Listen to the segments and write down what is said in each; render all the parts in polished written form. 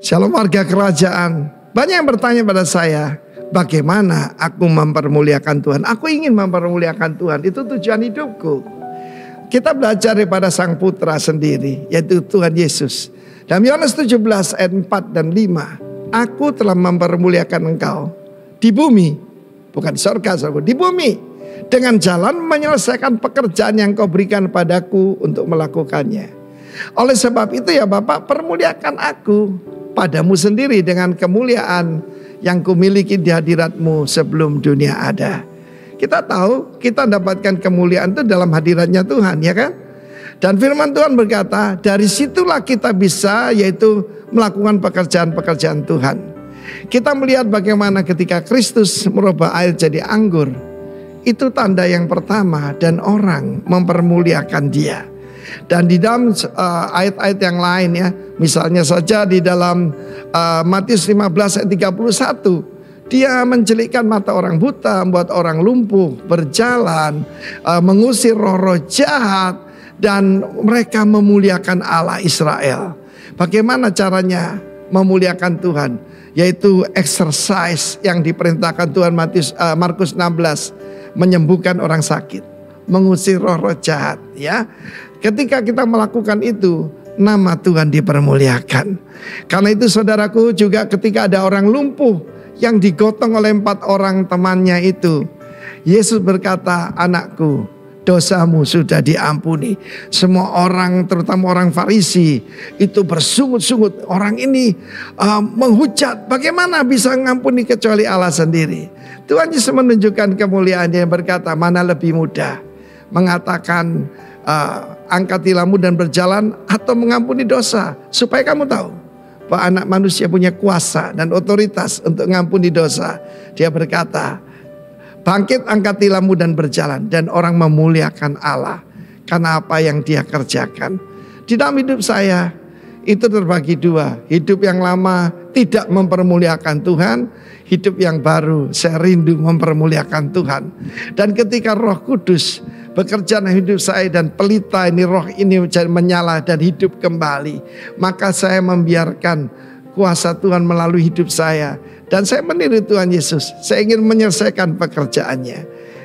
Shalom warga kerajaan. Banyak yang bertanya pada saya, bagaimana aku mempermuliakan Tuhan? Aku ingin mempermuliakan Tuhan, itu tujuan hidupku. Kita belajar daripada Sang Putra sendiri, yaitu Tuhan Yesus. Dalam Yohanes 17 ayat 4 dan 5, aku telah mempermuliakan engkau di bumi, bukan surga, di bumi, dengan jalan menyelesaikan pekerjaan yang kau berikan padaku untuk melakukannya. Oleh sebab itu ya Bapak, permuliakan aku padamu sendiri dengan kemuliaan yang kumiliki di hadiratmu sebelum dunia ada. Kita tahu kita dapatkan kemuliaan itu dalam hadiratnya Tuhan, ya kan? Dan firman Tuhan berkata, dari situlah kita bisa yaitu melakukan pekerjaan-pekerjaan Tuhan. Kita melihat bagaimana ketika Kristus merubah air jadi anggur, itu tanda yang pertama dan orang mempermuliakan Dia. Dan di dalam ayat-ayat yang lain ya, misalnya saja di dalam Matius 15 ayat 31, Dia menjelikkan mata orang buta, membuat orang lumpuh berjalan, mengusir roh-roh jahat, dan mereka memuliakan Allah Israel. Bagaimana caranya memuliakan Tuhan? Yaitu exercise yang diperintahkan Tuhan Markus 16, menyembuhkan orang sakit, mengusir roh-roh jahat, ya. Ketika kita melakukan itu, nama Tuhan dipermuliakan. Karena itu saudaraku, juga ketika ada orang lumpuh yang digotong oleh 4 orang temannya itu, Yesus berkata, anakku, dosamu sudah diampuni. Semua orang, terutama orang Farisi, itu bersungut-sungut. Orang ini menghujat, bagaimana bisa mengampuni kecuali Allah sendiri. Tuhan Yesus menunjukkan kemuliaannya yang berkata, mana lebih mudah mengatakan angkat tilammu dan berjalan, atau mengampuni dosa. Supaya kamu tahu bahwa anak manusia punya kuasa dan otoritas untuk mengampuni dosa. Dia berkata, bangkit, angkat tilammu dan berjalan. Dan orang memuliakan Allah karena apa yang dia kerjakan. Di dalam hidup saya itu terbagi 2. Hidup yang lama tidak mempermuliakan Tuhan, hidup yang baru saya rindu mempermuliakan Tuhan. Dan ketika Roh Kudus bekerja dalam hidup saya dan pelita ini, roh ini menyala dan hidup kembali, maka saya membiarkan kuasa Tuhan melalui hidup saya. Dan saya meniru Tuhan Yesus. Saya ingin menyelesaikan pekerjaannya.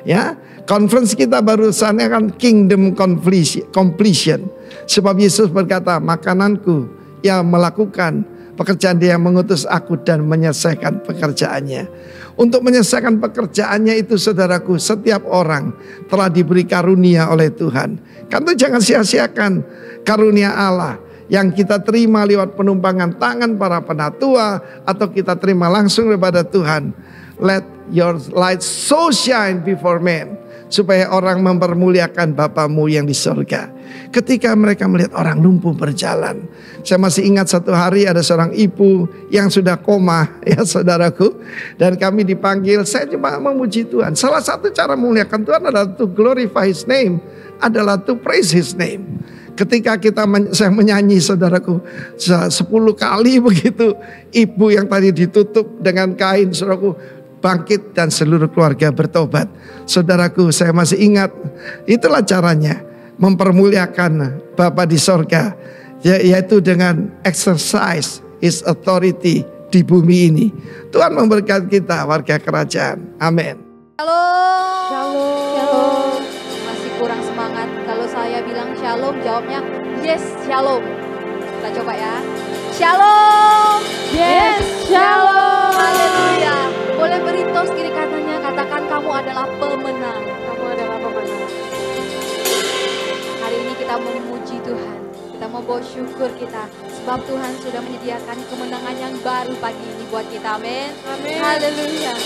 Ya, conference kita barusan kan kingdom completion. Sebab Yesus berkata, makananku yang melakukan pekerjaan Dia yang mengutus aku dan menyelesaikan pekerjaannya. Untuk menyelesaikan pekerjaannya itu saudaraku, setiap orang telah diberi karunia oleh Tuhan. Kan itu jangan sia-siakan karunia Allah yang kita terima lewat penumpangan tangan para penatua, atau kita terima langsung daripada Tuhan. Let your light so shine before men, supaya orang mempermuliakan Bapamu yang di surga. Ketika mereka melihat orang lumpuh berjalan. Saya masih ingat satu hari ada seorang ibu yang sudah koma, ya saudaraku. Dan kami dipanggil, saya cuma memuji Tuhan. Salah satu cara memuliakan Tuhan adalah to glorify His name, adalah to praise His name. Ketika saya menyanyi saudaraku 10 kali begitu, ibu yang tadi ditutup dengan kain, saudaraku, bangkit dan seluruh keluarga bertobat. Saudaraku, saya masih ingat, itulah caranya mempermuliakan Bapa di sorga, yaitu dengan exercise His authority di bumi ini. Tuhan memberkati kita warga kerajaan. Amin. Shalom. Shalom. Shalom. Masih kurang semangat. Kalau saya bilang shalom, jawabnya yes, shalom. Kita coba ya. Shalom. Yes, shalom. Haleluya. Boleh beri tos kiri kanannya, katakan kamu adalah pemenang. Kamu adalah pemenang. Hari ini kita memuji Tuhan. Kita mau bawa syukur kita. Sebab Tuhan sudah menyediakan kemenangan yang baru pagi ini buat kita. Amin. Amin. Haleluya.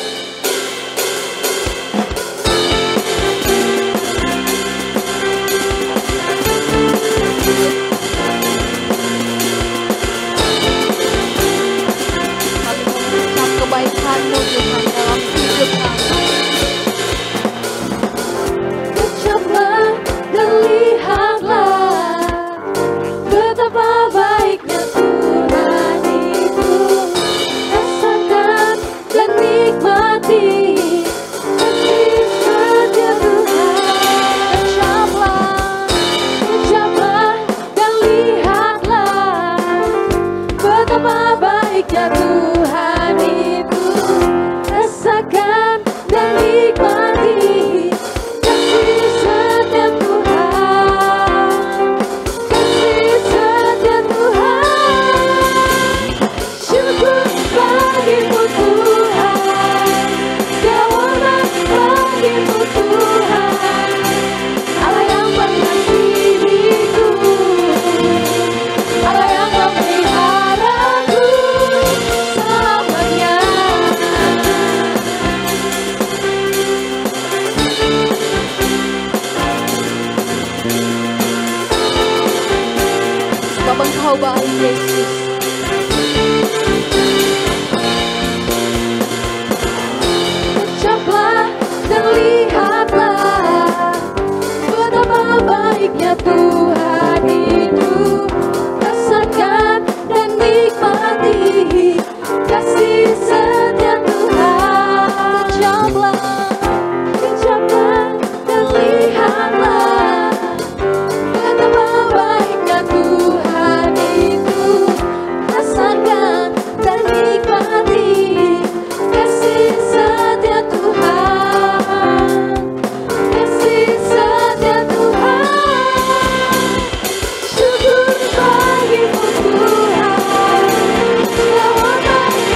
Kami mengucap kebaikan-Mu Tuhan dalam hidup kami. Ucaplah dan lihatlah betapa baiknya Tuhan itu. Rasakan dan nikmati baik Yesus. Ucaplah dan lihatlah betapa baiknya Tuhan itu. Rasakan dan nikmati kasih setia Tuhan. Ucaplah dan lihatlah betapa baiknya Tuhan itu. Rasakan dan nikmati kasih setia Tuhan. Kasih setia Tuhan. Syukur bagimu Tuhan. Selamat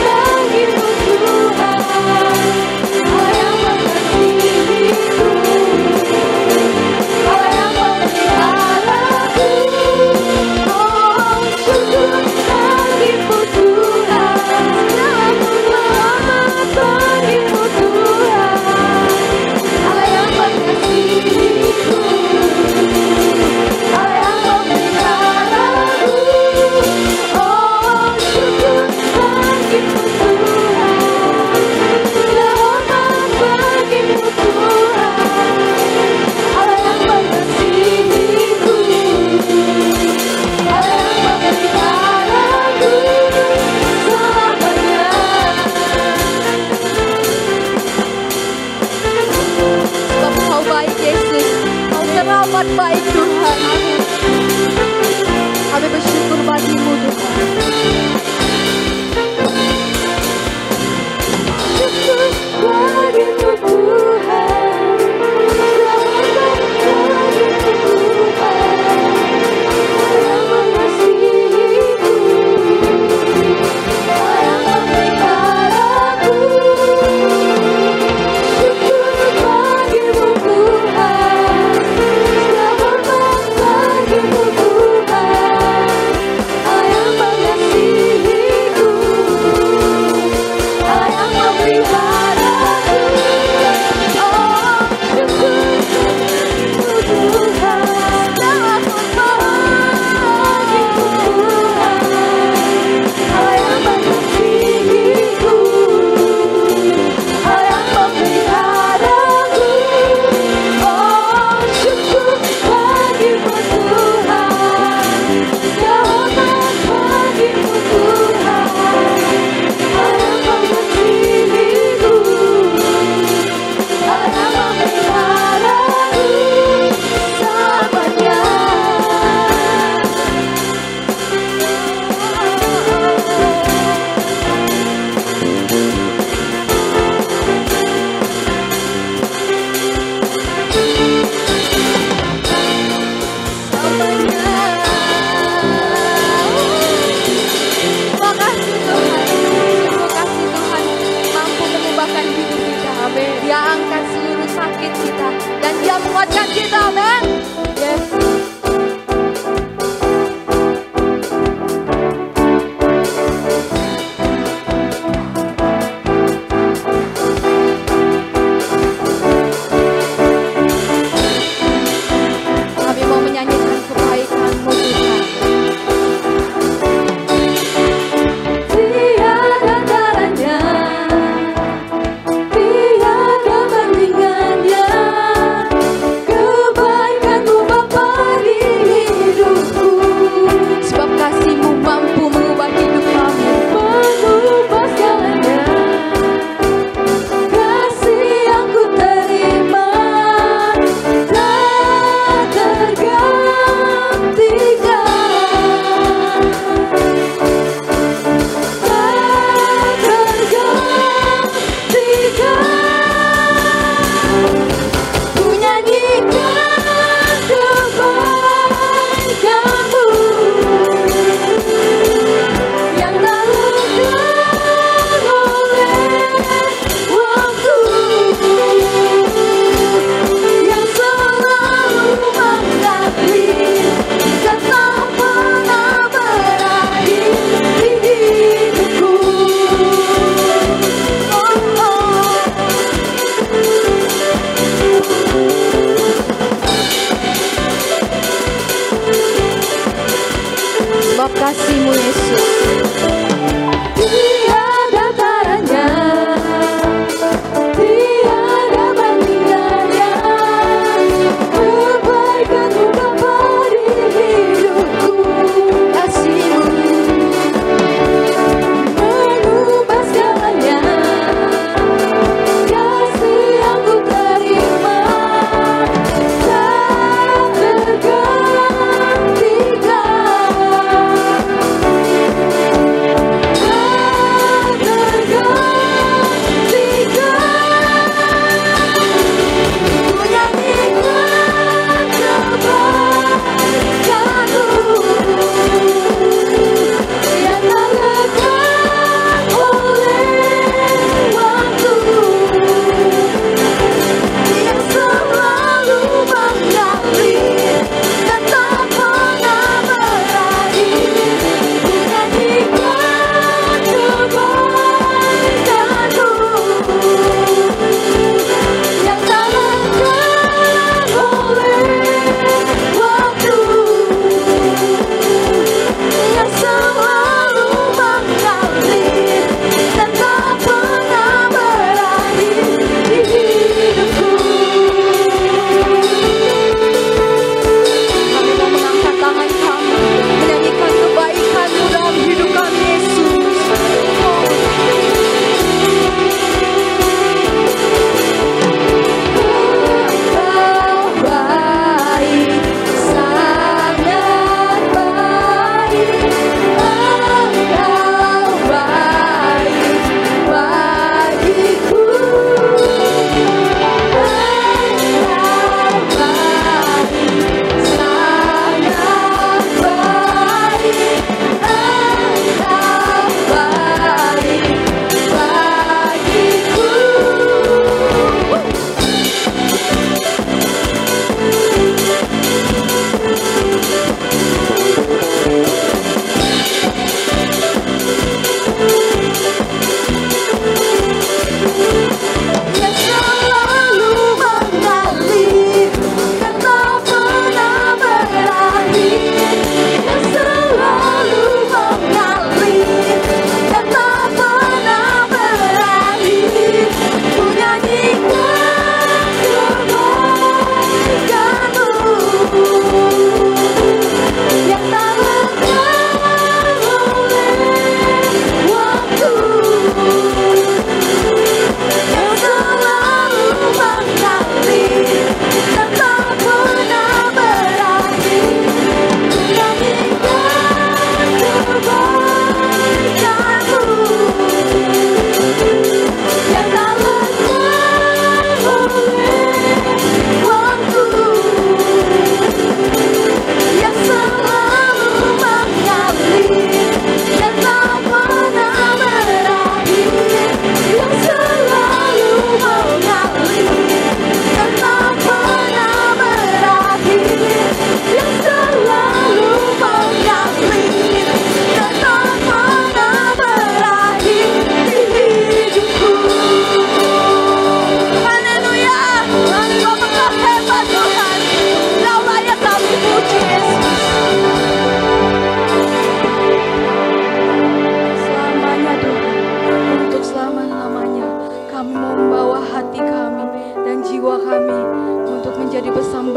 bagimu Tuhan. Allah yang mengasihiku, Allah yang memeliharaku. Oh, syukur bagimu Tuhan. Selamat bagimu Tuhan. Allah yang mengasihiku, Allah yang memeliharaku. Oh, syukur bagimu Tuhan. Selamat bagimu Tuhan. Allah yang mengasihiku, Allah yang memeliharaku selamanya. Sebab Engkau baik Yesus, Engkau teramat baik Tuhan. Amin. Kami bersyukur bagimu Tuhan. Syukur bagimu Tuhan. Selamat bagimu Tuhan. Allah yang mengasihiku, Allah yang memeliharaku. Syukur bagimu Tuhan. Selamat bagimu Tuhan. Allah yang mengasihiku, Allah yang memeliharaku. Oh, syukur bagimu Tuhan. Selamat bagimu Tuhan. Allah yang mengasihiku, Allah yang memeliharaku. Oh, syukur bagimu Tuhan. Selamat bagimu Tuhan. Allah yang mengasihiku, Allah yang memeliharaku selamanya. Terima kasih Tuhan. Terima kasih Tuhan mampu mengubahkan hidup kita. Amin. Dia angkat seluruh sakit kita dan Dia menguatkan kita. Amin. Yes. Kami mau menyanyikan kebaikan-Mu Tuhan. Tiada taranya, tiada bandingannya, kebaikan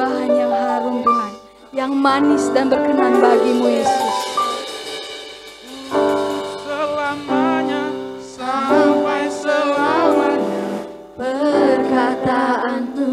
persembahan yang harum Tuhan, yang manis dan berkenan bagimu Yesus. Selamanya, sampai selamanya. Perkataanmu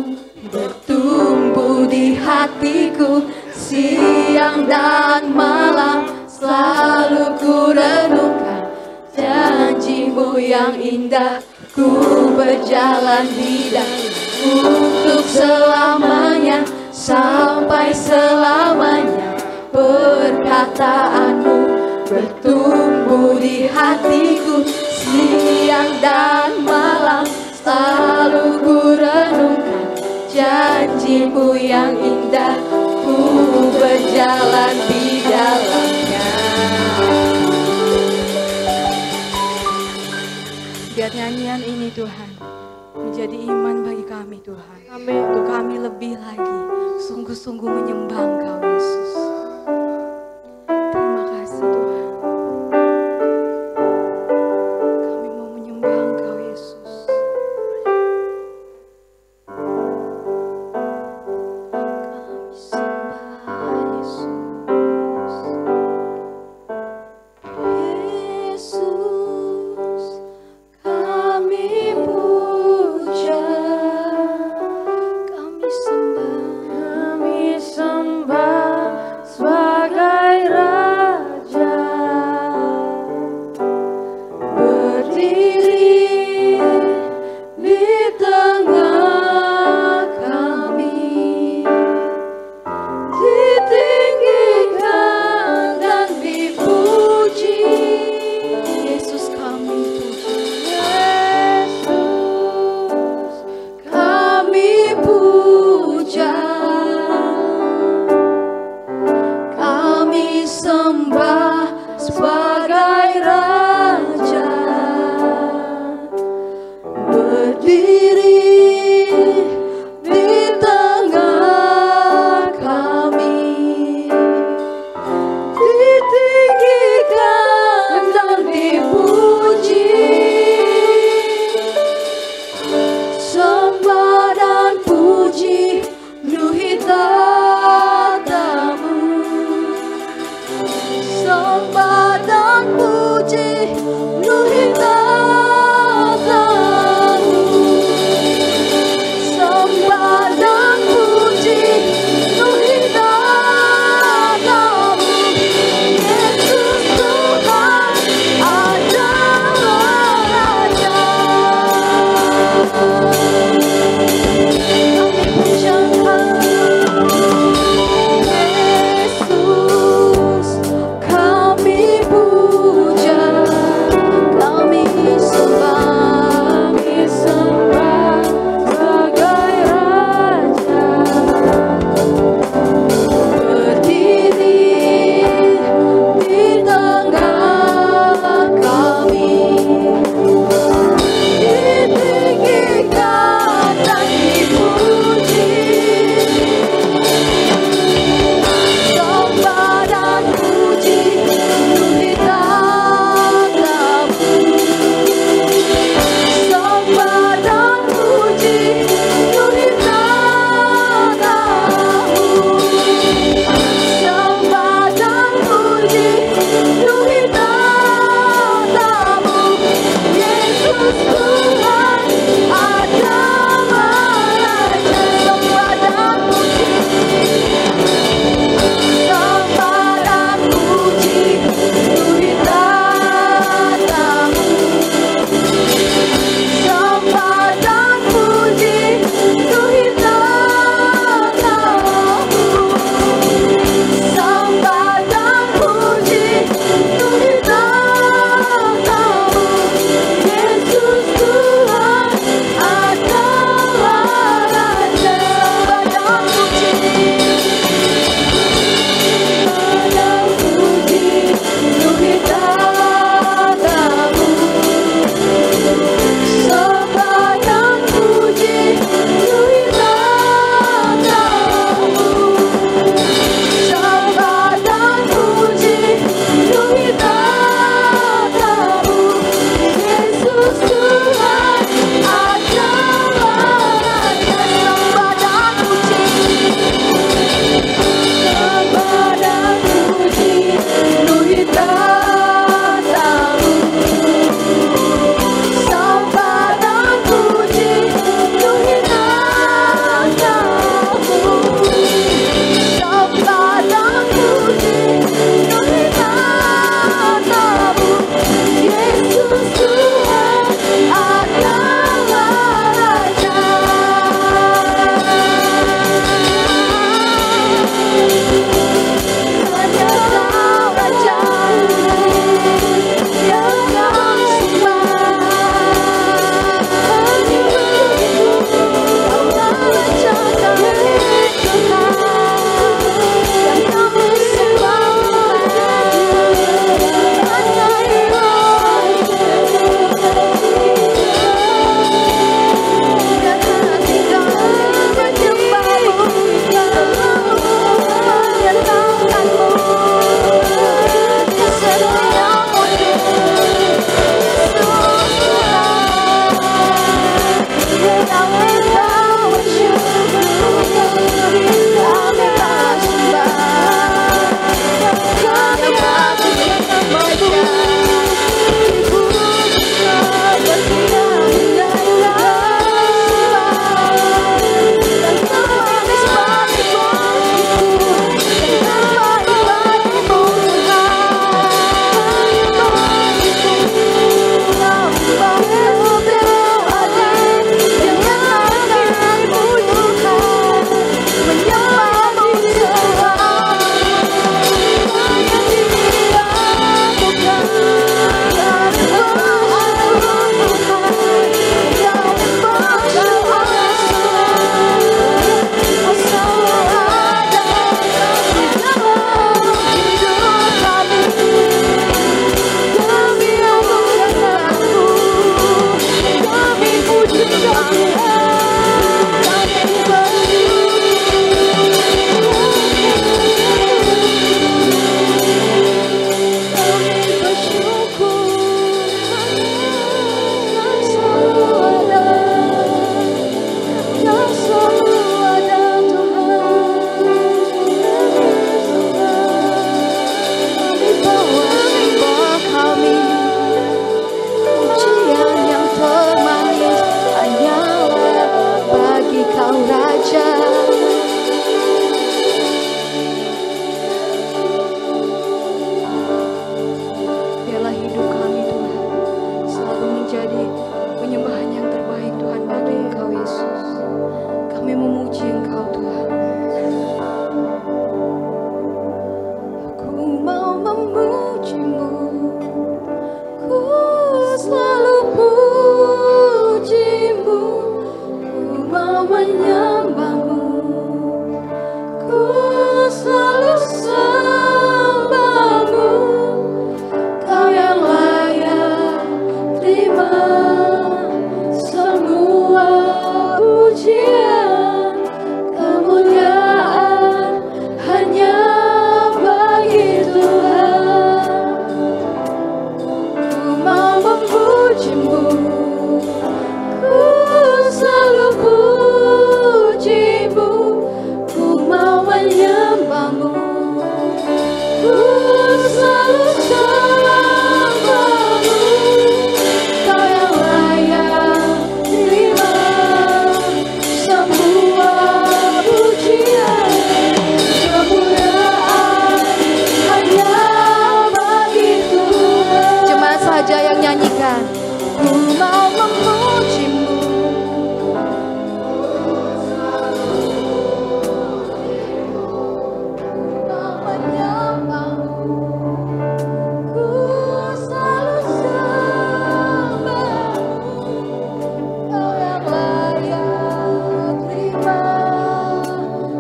bertumbuh di hatiku, siang dan malam selalu ku renungkan janjimu yang indah. Ku berjalan di dalam untuk selamanya, sampai selamanya. Perkataanmu bertumbuh di hatiku, siang dan malam selalu ku renungkan janjimu yang indah. Ku berjalan di dalamnya. Biar nyanyian ini Tuhan menjadi iman bagi kami Tuhan. Amin. Untuk kami lebih lagi sungguh-sungguh menyembah Engkau Yesus. Terima kasih Tuhan. Kami mau menyembah Engkau Yesus. Kami sembah Yesus. Yesus, kami puja, kami sembah sebagai Raja. Berdiri di tengah kami, ditinggikan dan dipuji. Yesus kami puja. Yesus, kami puja, kami sembah sebagai Raja. Berdiri di tengah kami, ditinggikan dan dipuji. Sembah dan puji penuhi tatamu. Sembah dan puji penuhi tatamu. Sembah dan puji penuhi tatamu. Yesus Tuhan adalah Raja. Kami puja mau menyembahmu, ku selalu sembahmu. Kau yang layak terima semua pujian, kemuliaan hanya bagi Tuhan. Ku mau memujimu, ku selalu pujimu. Ku mau menyembahmu, ku selalu sembahmu. Kau yang layak terima semua pujian, kemuliaan hanya bagi Tuhan. Jemaat saja yang nyanyikan. Ku mau memujimu, mau menyembahmu, ku selalu sembahmu. Kau yang layak terima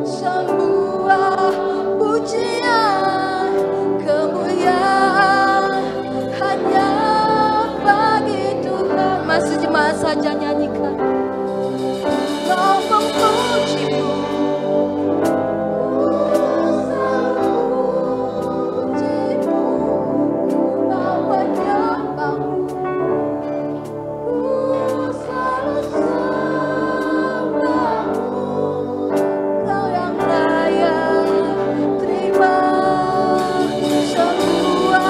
semua pujian, kemuliaan hanya bagi Tuhan. Masih jemaat saja nyanyikan. Mau memujimu, mau menyembahmu, ku selalu sembahmu. Kau yang layak terima semua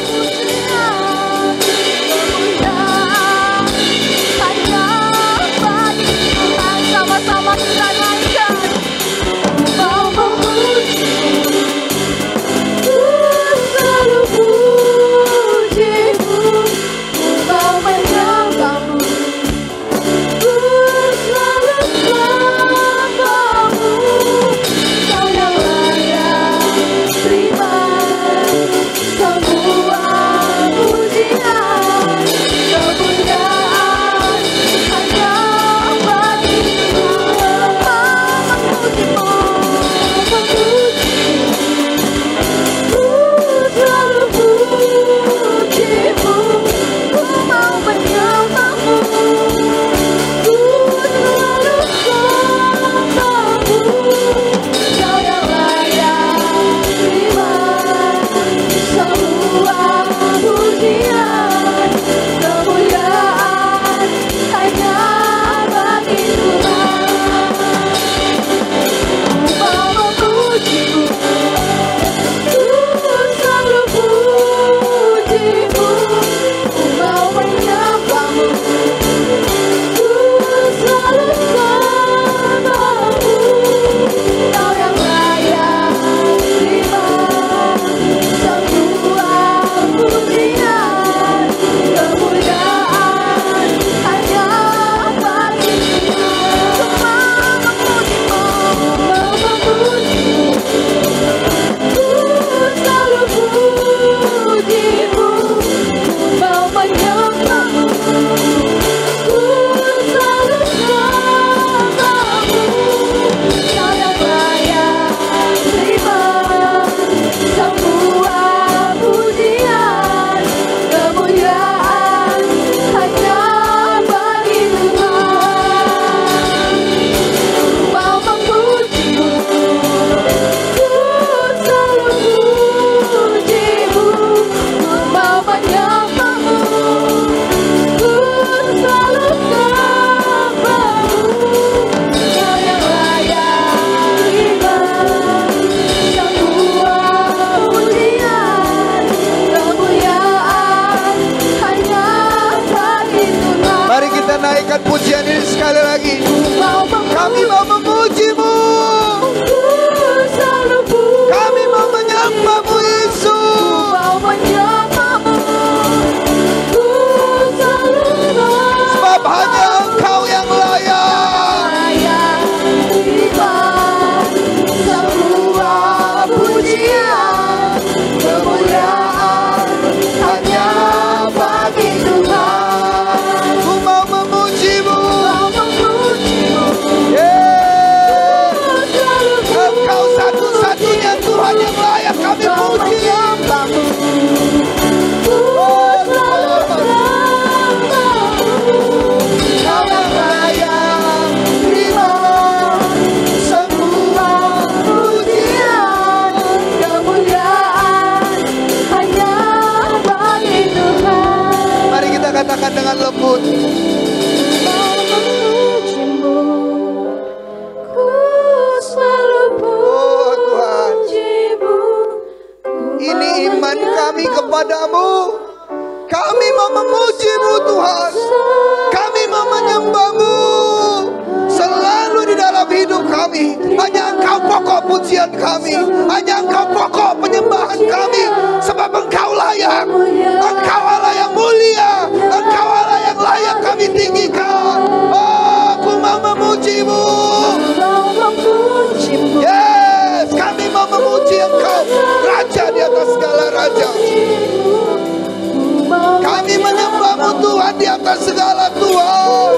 pujian, kemuliaan hanya bagi Tuhan. Sama-sama kita naikkan. Mau memujimu, ku selalu pujimu. Ku mau menyembahmu, ku selalu sembahmu. Kau yang layak terima semua pujian, kemuliaan hanya bagi Tuhan. Memujimu, ku selalu pujimu. Ku mau menyembahmu, ku selalu sembahmu. Kau yang layak terima semua pujian, kemuliaan hanya bagi Tuhan. Ku mau memujimu, ku selalu pujimu. Ku mau menyembahmu, ku selalu sembahmu. Kau yang layak terima semua pujian, kemuliaan hanya bagi Tuhan. Ku mau memujimu, mau memujimu, ku selalu pujimu. Ku mau menyembahmu, ku selalu sembahmu. Kau yang layak terima semua pujian, kemuliaan hanya bagi Tuhan. Mau memujimu, ku selalu pujimu. Ku mau menyembahmu, ku selalu sembahmu. Kau yang layak terima semua pujian, kemuliaan hanya bagi Tuhan. Mari kita naikkan pujian ini sekali lagi. Mau Kami mau memujimu, ku selalu pujimu. kami mau menyembahmu Yesus. Mau menyembahmu, ku selalu Sebab hanya Engkau yang layak. layak terima semua pujian, kemuliaan hanya bagi Tuhan. Ku mau memujimu, Mau memujimu, pujian kami. Hanya Engkau pokok penyembahan kami. Sebab Engkau layak. Engkau Allah yang mulia. Engkau Allah yang layak kami tinggikan. Oh, aku mau memuji-Mu. Yes, kami mau memuji Engkau, Raja di atas segala raja. Kami menyembah-Mu Tuhan di atas segala Tuhan.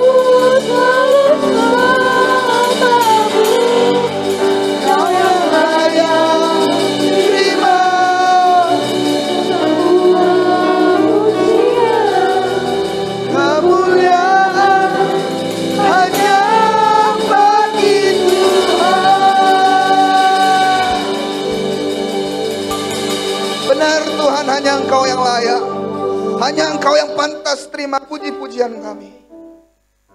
Kau yang layak terima kemuliaan hanya bagi Tuhan. Benar Tuhan, hanya Engkau yang layak. Hanya Engkau yang pantas terima puji-pujian kami.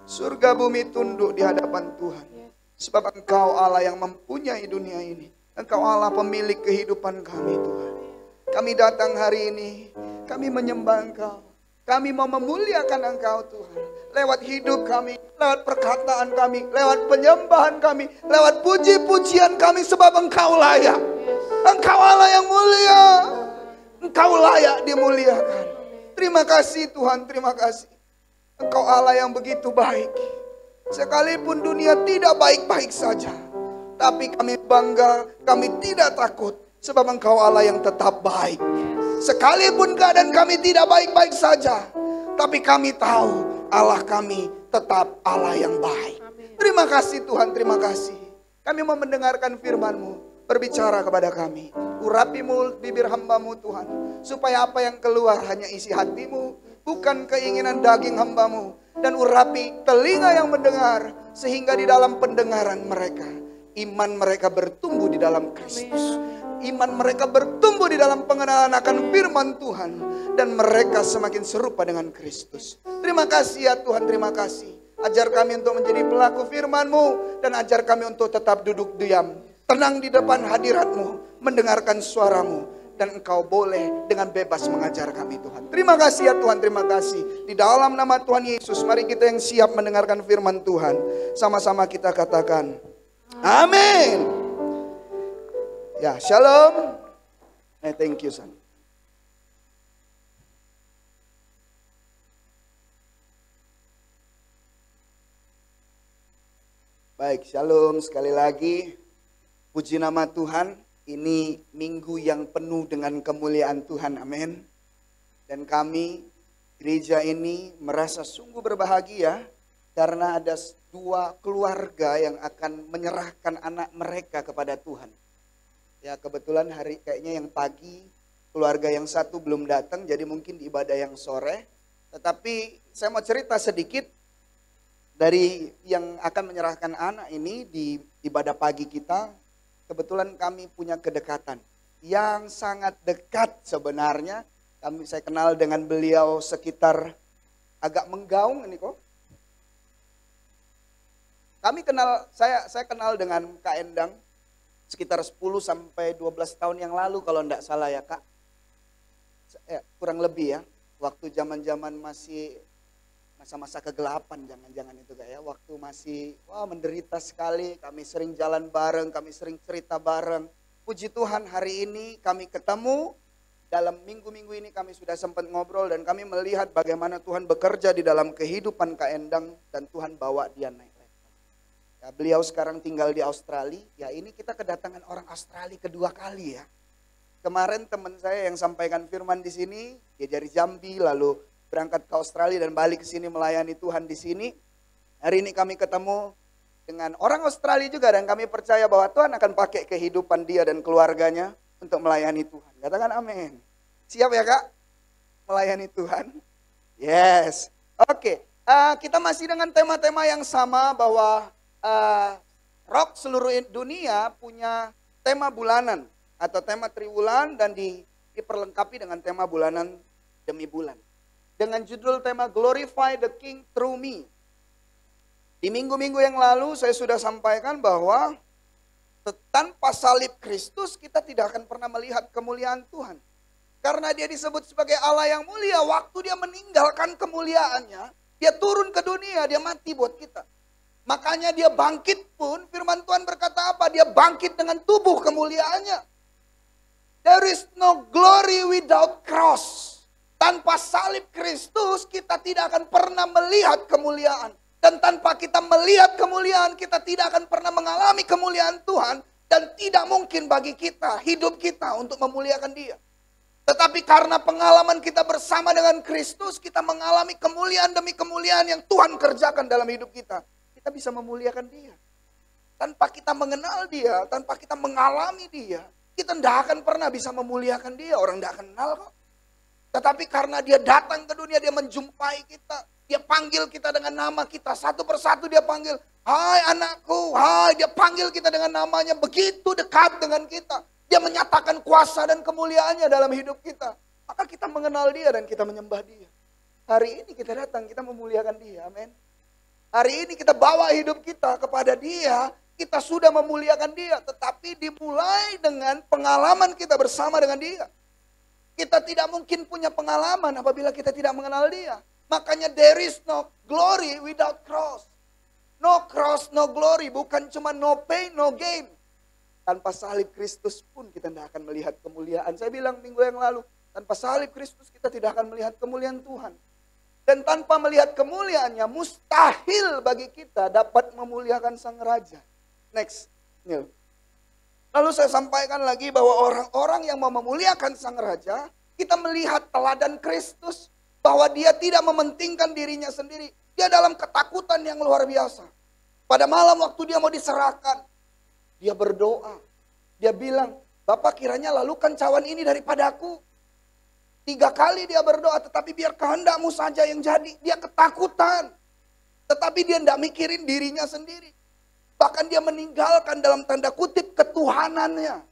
Surga bumi tunduk di hadapan Tuhan. Sebab Engkau Allah yang mempunyai dunia ini. Engkau Allah pemilik kehidupan kami Tuhan. Kami datang hari ini, kami menyembah Engkau. Kami mau memuliakan Engkau Tuhan. Lewat hidup kami, lewat perkataan kami, lewat penyembahan kami, lewat puji-pujian kami. Sebab Engkau layak. Engkau Allah yang mulia. Engkau layak dimuliakan. Terima kasih Tuhan, terima kasih. Engkau Allah yang begitu baik. Sekalipun dunia tidak baik-baik saja, tapi kami bangga, kami tidak takut. Sebab Engkau Allah yang tetap baik. Sekalipun keadaan kami tidak baik-baik saja, tapi kami tahu Allah kami tetap Allah yang baik. Terima kasih Tuhan, terima kasih. Kami mau mendengarkan firman-Mu. Berbicara kepada kami. Urapi-Mu bibir hamba-Mu Tuhan. Supaya apa yang keluar hanya isi hati-Mu. Bukan keinginan daging hamba-Mu. Dan urapi telinga yang mendengar. Sehingga di dalam pendengaran mereka, iman mereka bertumbuh di dalam Kristus. Iman mereka bertumbuh di dalam pengenalan akan firman Tuhan. Dan mereka semakin serupa dengan Kristus. Terima kasih ya Tuhan, terima kasih. Ajar kami untuk menjadi pelaku firman-Mu. Dan ajar kami untuk tetap duduk diam. Tenang di depan hadirat-Mu, mendengarkan suara-Mu, dan Engkau boleh dengan bebas mengajar kami Tuhan. Terima kasih ya Tuhan, terima kasih. Di dalam nama Tuhan Yesus, mari kita yang siap mendengarkan firman Tuhan. Sama-sama kita katakan, amin. Ya, shalom. Thank you son. Baik, shalom sekali lagi. Puji nama Tuhan, ini minggu yang penuh dengan kemuliaan Tuhan, amin. Dan kami, gereja ini merasa sungguh berbahagia karena ada dua keluarga yang akan menyerahkan anak mereka kepada Tuhan. Ya kebetulan hari kayaknya yang pagi, keluarga yang satu belum datang, jadi mungkin di ibadah yang sore. Tetapi saya mau cerita sedikit dari yang akan menyerahkan anak ini di ibadah pagi kita. Kebetulan kami punya kedekatan yang sangat dekat sebenarnya. Saya kenal dengan beliau sekitar agak menggaung ini kok. Kami kenal, saya kenal dengan Kak Endang sekitar 10 sampai 12 tahun yang lalu kalau enggak salah ya Kak. Kurang lebih ya. Waktu zaman-zaman masih masa-masa kegelapan, jangan-jangan itu Kak ya. Waktu masih menderita sekali, kami sering jalan bareng, kami sering cerita bareng. Puji Tuhan hari ini kami ketemu, dalam minggu-minggu ini kami sudah sempat ngobrol dan kami melihat bagaimana Tuhan bekerja di dalam kehidupan Kak Endang dan Tuhan bawa dia naik level. Ya, beliau sekarang tinggal di Australia, ya ini kita kedatangan orang Australia kedua kali ya. Kemarin teman saya yang sampaikan firman di sini, dia dari Jambi lalu berangkat ke Australia dan balik ke sini melayani Tuhan di sini. Hari ini kami ketemu dengan orang Australia juga dan kami percaya bahwa Tuhan akan pakai kehidupan dia dan keluarganya untuk melayani Tuhan. Katakan amin. Siap ya Kak? Melayani Tuhan? Yes. Oke. Kita masih dengan tema-tema yang sama bahwa rock seluruh dunia punya tema bulanan atau tema triwulan dan diperlengkapi dengan tema bulanan demi bulan. Dengan judul tema Glorify the King Through Me. Di minggu-minggu yang lalu saya sudah sampaikan bahwa tanpa salib Kristus kita tidak akan pernah melihat kemuliaan Tuhan. Karena dia disebut sebagai Allah yang mulia, waktu dia meninggalkan kemuliaannya, dia turun ke dunia, dia mati buat kita. Makanya dia bangkit pun, firman Tuhan berkata apa? Dia bangkit dengan tubuh kemuliaannya. There is no glory without cross. Tanpa salib Kristus kita tidak akan pernah melihat kemuliaan. Dan tanpa kita melihat kemuliaan kita tidak akan pernah mengalami kemuliaan Tuhan. Dan tidak mungkin bagi kita, hidup kita untuk memuliakan Dia. Tetapi karena pengalaman kita bersama dengan Kristus, kita mengalami kemuliaan demi kemuliaan yang Tuhan kerjakan dalam hidup kita. Kita bisa memuliakan Dia. Tanpa kita mengenal Dia, tanpa kita mengalami Dia, kita tidak akan pernah bisa memuliakan Dia. Orang tidak kenal kok. Tetapi karena Dia datang ke dunia, Dia menjumpai kita. Dia panggil kita dengan nama kita. Satu persatu Dia panggil. Hai anakku, hai. Dia panggil kita dengan namanya. Begitu dekat dengan kita. Dia menyatakan kuasa dan kemuliaannya dalam hidup kita. Maka kita mengenal Dia dan kita menyembah Dia. Hari ini kita datang, kita memuliakan Dia. Amin. Hari ini kita bawa hidup kita kepada Dia. Kita sudah memuliakan Dia. Tetapi dimulai dengan pengalaman kita bersama dengan Dia. Kita tidak mungkin punya pengalaman apabila kita tidak mengenal Dia. Makanya there is no glory without cross. No cross, no glory. Bukan cuma no pain, no gain. Tanpa salib Kristus pun kita tidak akan melihat kemuliaan. Saya bilang minggu yang lalu, tanpa salib Kristus kita tidak akan melihat kemuliaan Tuhan. Dan tanpa melihat kemuliaannya, mustahil bagi kita dapat memuliakan Sang Raja. Next, Neil. Lalu saya sampaikan lagi bahwa orang-orang yang mau memuliakan Sang Raja, kita melihat teladan Kristus, bahwa Dia tidak mementingkan dirinya sendiri. Dia dalam ketakutan yang luar biasa. Pada malam waktu Dia mau diserahkan, Dia berdoa. Dia bilang, Bapak kiranya lalukan cawan ini daripadaku. 3 kali dia berdoa, tetapi biar kehendak-Mu saja yang jadi. Dia ketakutan. Tetapi dia tidak mikirin dirinya sendiri. Bahkan dia meninggalkan dalam tanda kutip ketuhanannya.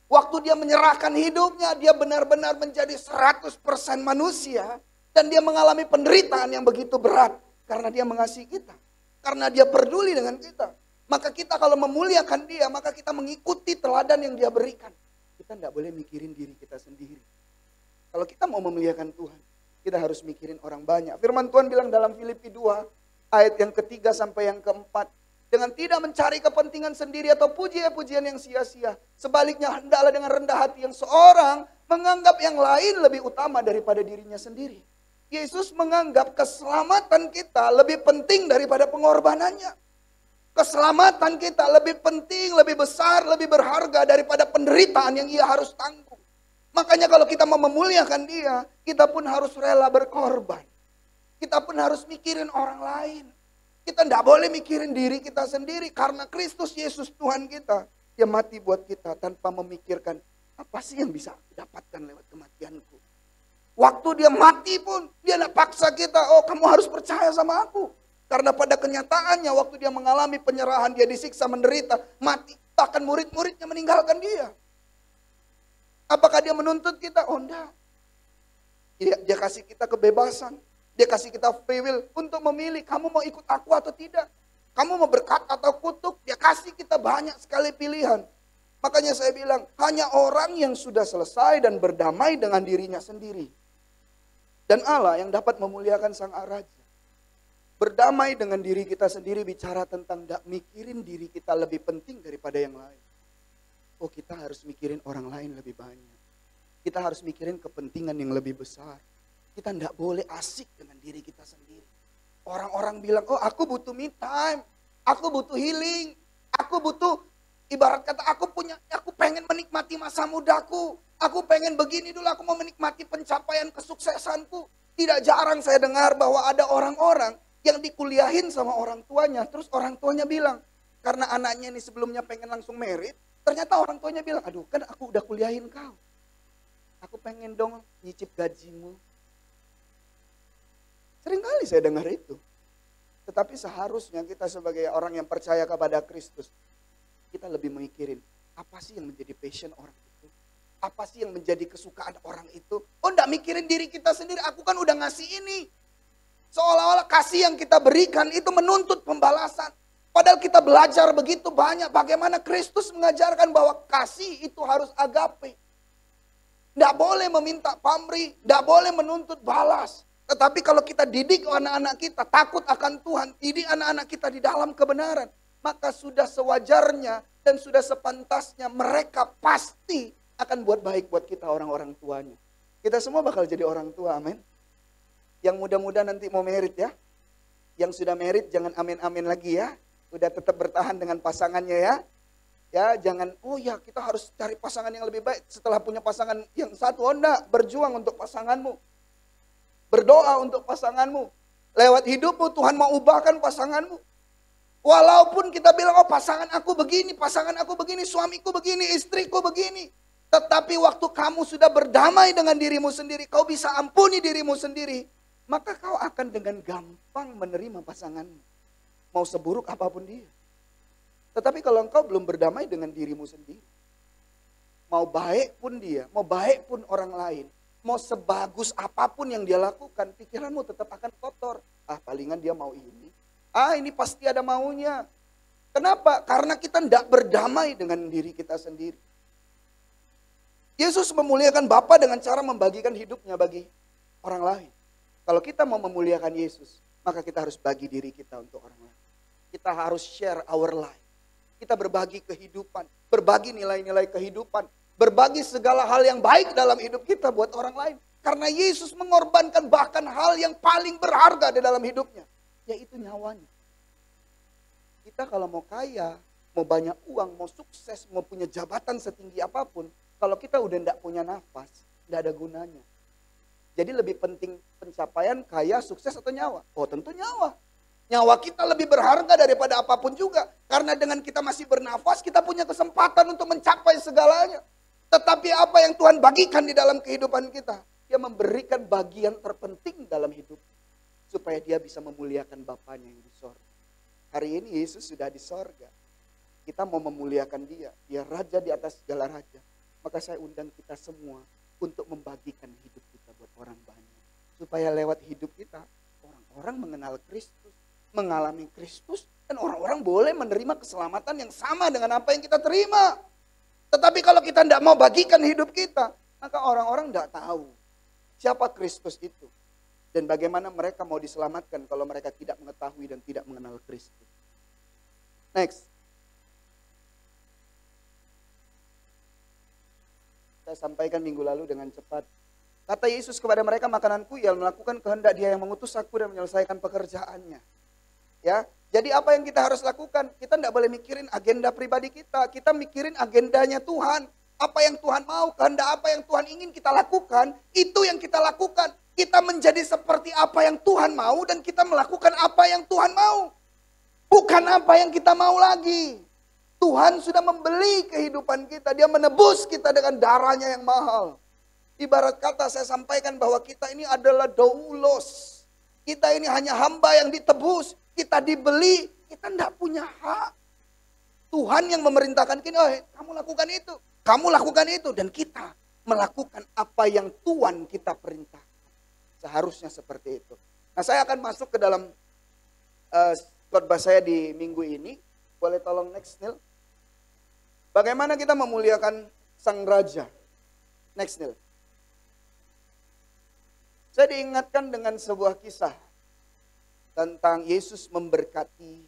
Waktu dia menyerahkan hidupnya, dia benar-benar menjadi 100% manusia. Dan dia mengalami penderitaan yang begitu berat. Karena dia mengasihi kita. Karena dia peduli dengan kita. Maka kita kalau memuliakan Dia, maka kita mengikuti teladan yang Dia berikan. Kita tidak boleh mikirin diri kita sendiri. Kalau kita mau memuliakan Tuhan, kita harus mikirin orang banyak. Firman Tuhan bilang dalam Filipi 2, ayat yang ketiga sampai yang keempat. Dengan tidak mencari kepentingan sendiri atau pujian-pujian yang sia-sia. Sebaliknya hendaklah dengan rendah hati yang seorang menganggap yang lain lebih utama daripada dirinya sendiri. Yesus menganggap keselamatan kita lebih penting daripada pengorbanannya. Keselamatan kita lebih penting, lebih besar, lebih berharga daripada penderitaan yang Ia harus tanggung. Makanya kalau kita mau memuliakan Dia, kita pun harus rela berkorban. Kita pun harus mikirin orang lain. Kita tidak boleh mikirin diri kita sendiri. Karena Kristus Yesus Tuhan kita, Dia mati buat kita tanpa memikirkan apa sih yang bisa aku dapatkan lewat kematianku. Waktu Dia mati pun, Dia tidak paksa kita, oh kamu harus percaya sama aku. Karena pada kenyataannya waktu Dia mengalami penyerahan, Dia disiksa, menderita, mati. Bahkan murid-muridnya meninggalkan Dia. Apakah Dia menuntut kita? Oh enggak. Dia kasih kita kebebasan. Dia kasih kita free will untuk memilih. Kamu mau ikut aku atau tidak. Kamu mau berkat atau kutuk. Dia kasih kita banyak sekali pilihan. Makanya saya bilang, hanya orang yang sudah selesai dan berdamai dengan dirinya sendiri. Dan Allah yang dapat memuliakan Sang Raja. Berdamai dengan diri kita sendiri, bicara tentang tidak mikirin diri kita lebih penting daripada yang lain. Oh kita harus mikirin orang lain lebih banyak. Kita harus mikirin kepentingan yang lebih besar. Kita tidak boleh asik dengan diri kita sendiri. Orang-orang bilang, oh aku butuh me time. Aku butuh healing. Aku butuh, ibarat kata aku pengen menikmati masa mudaku. Aku pengen begini dulu, aku mau menikmati pencapaian kesuksesanku. Tidak jarang saya dengar bahwa ada orang-orang yang dikuliahin sama orang tuanya. Terus orang tuanya bilang, karena anaknya ini sebelumnya pengen langsung merit. Ternyata orang tuanya bilang, aduh kan aku udah kuliahin kau. Aku pengen dong nyicip gajimu. Seringkali saya dengar itu. Tetapi seharusnya kita sebagai orang yang percaya kepada Kristus, kita lebih mikirin, apa sih yang menjadi passion orang itu? Apa sih yang menjadi kesukaan orang itu? Oh enggak mikirin diri kita sendiri, aku kan udah ngasih ini. Seolah-olah kasih yang kita berikan itu menuntut pembalasan. Padahal kita belajar begitu banyak bagaimana Kristus mengajarkan bahwa kasih itu harus agape. Tidak boleh meminta pamrih, tidak boleh menuntut balas. Tetapi kalau kita didik anak-anak kita takut akan Tuhan, didik anak-anak kita di dalam kebenaran, maka sudah sewajarnya dan sudah sepantasnya mereka pasti akan buat baik buat kita orang-orang tuanya. Kita semua bakal jadi orang tua, amin. Yang muda-muda nanti mau merit ya. Yang sudah merit jangan amin-amin lagi ya. Udah tetap bertahan dengan pasangannya ya. Ya, jangan, oh ya kita harus cari pasangan yang lebih baik. Setelah punya pasangan yang satu, oh enggak, berjuang untuk pasanganmu. Berdoa untuk pasanganmu. Lewat hidupmu Tuhan mau ubahkan pasanganmu. Walaupun kita bilang, oh pasangan aku begini, suamiku begini, istriku begini. Tetapi waktu kamu sudah berdamai dengan dirimu sendiri, kau bisa ampuni dirimu sendiri. Maka kau akan dengan gampang menerima pasanganmu. Mau seburuk apapun dia. Tetapi kalau engkau belum berdamai dengan dirimu sendiri, mau baik pun dia, mau baik pun orang lain, mau sebagus apapun yang dia lakukan, pikiranmu tetap akan kotor. Ah palingan dia mau ini. Ah ini pasti ada maunya. Kenapa? Karena kita tidak berdamai dengan diri kita sendiri. Yesus memuliakan Bapa dengan cara membagikan hidupnya bagi orang lain. Kalau kita mau memuliakan Yesus, maka kita harus bagi diri kita untuk orang lain. Kita harus share our life. Kita berbagi kehidupan, berbagi nilai-nilai kehidupan, berbagi segala hal yang baik dalam hidup kita buat orang lain. Karena Yesus mengorbankan bahkan hal yang paling berharga di dalam hidupnya, yaitu nyawanya. Kita kalau mau kaya, mau banyak uang, mau sukses, mau punya jabatan setinggi apapun, kalau kita udah tidak punya nafas, tidak ada gunanya. Jadi lebih penting pencapaian, kaya, sukses atau nyawa? Oh tentu nyawa. Nyawa kita lebih berharga daripada apapun juga. Karena dengan kita masih bernafas, kita punya kesempatan untuk mencapai segalanya. Tetapi apa yang Tuhan bagikan di dalam kehidupan kita? Dia memberikan bagian terpenting dalam hidup. Supaya dia bisa memuliakan Bapanya yang di sorga. Hari ini Yesus sudah di sorga. Kita mau memuliakan dia. Dia raja di atas segala raja. Maka saya undang kita semua untuk membagikan hidup kita buat orang banyak. Supaya lewat hidup kita, orang-orang mengenal Kristus. Mengalami Kristus, dan orang-orang boleh menerima keselamatan yang sama dengan apa yang kita terima. Tetapi kalau kita tidak mau bagikan hidup kita, maka orang-orang tidak tahu siapa Kristus itu. Dan bagaimana mereka mau diselamatkan kalau mereka tidak mengetahui dan tidak mengenal Kristus. Next. Saya sampaikan minggu lalu dengan cepat. Kata Yesus kepada mereka, makananku ialah melakukan kehendak Dia yang mengutus aku dan menyelesaikan pekerjaannya. Ya, jadi apa yang kita harus lakukan? Kita tidak boleh mikirin agenda pribadi kita. Kita mikirin agendanya Tuhan. Apa yang Tuhan mau, kehendak apa yang Tuhan ingin kita lakukan, itu yang kita lakukan. Kita menjadi seperti apa yang Tuhan mau dan kita melakukan apa yang Tuhan mau. Bukan apa yang kita mau lagi. Tuhan sudah membeli kehidupan kita. Dia menebus kita dengan darahnya yang mahal. Ibarat kata saya sampaikan bahwa kita ini adalah doulos. Kita ini hanya hamba yang ditebus. Kita dibeli, kita tidak punya hak. Tuhan yang memerintahkan kita, oh, kamu lakukan itu, kamu lakukan itu. Dan kita melakukan apa yang Tuhan kita perintahkan. Seharusnya seperti itu. Nah saya akan masuk ke dalam khotbah saya di minggu ini. Boleh tolong next Neil. Bagaimana kita memuliakan Sang Raja. Next Neil. Saya diingatkan dengan sebuah kisah tentang Yesus memberkati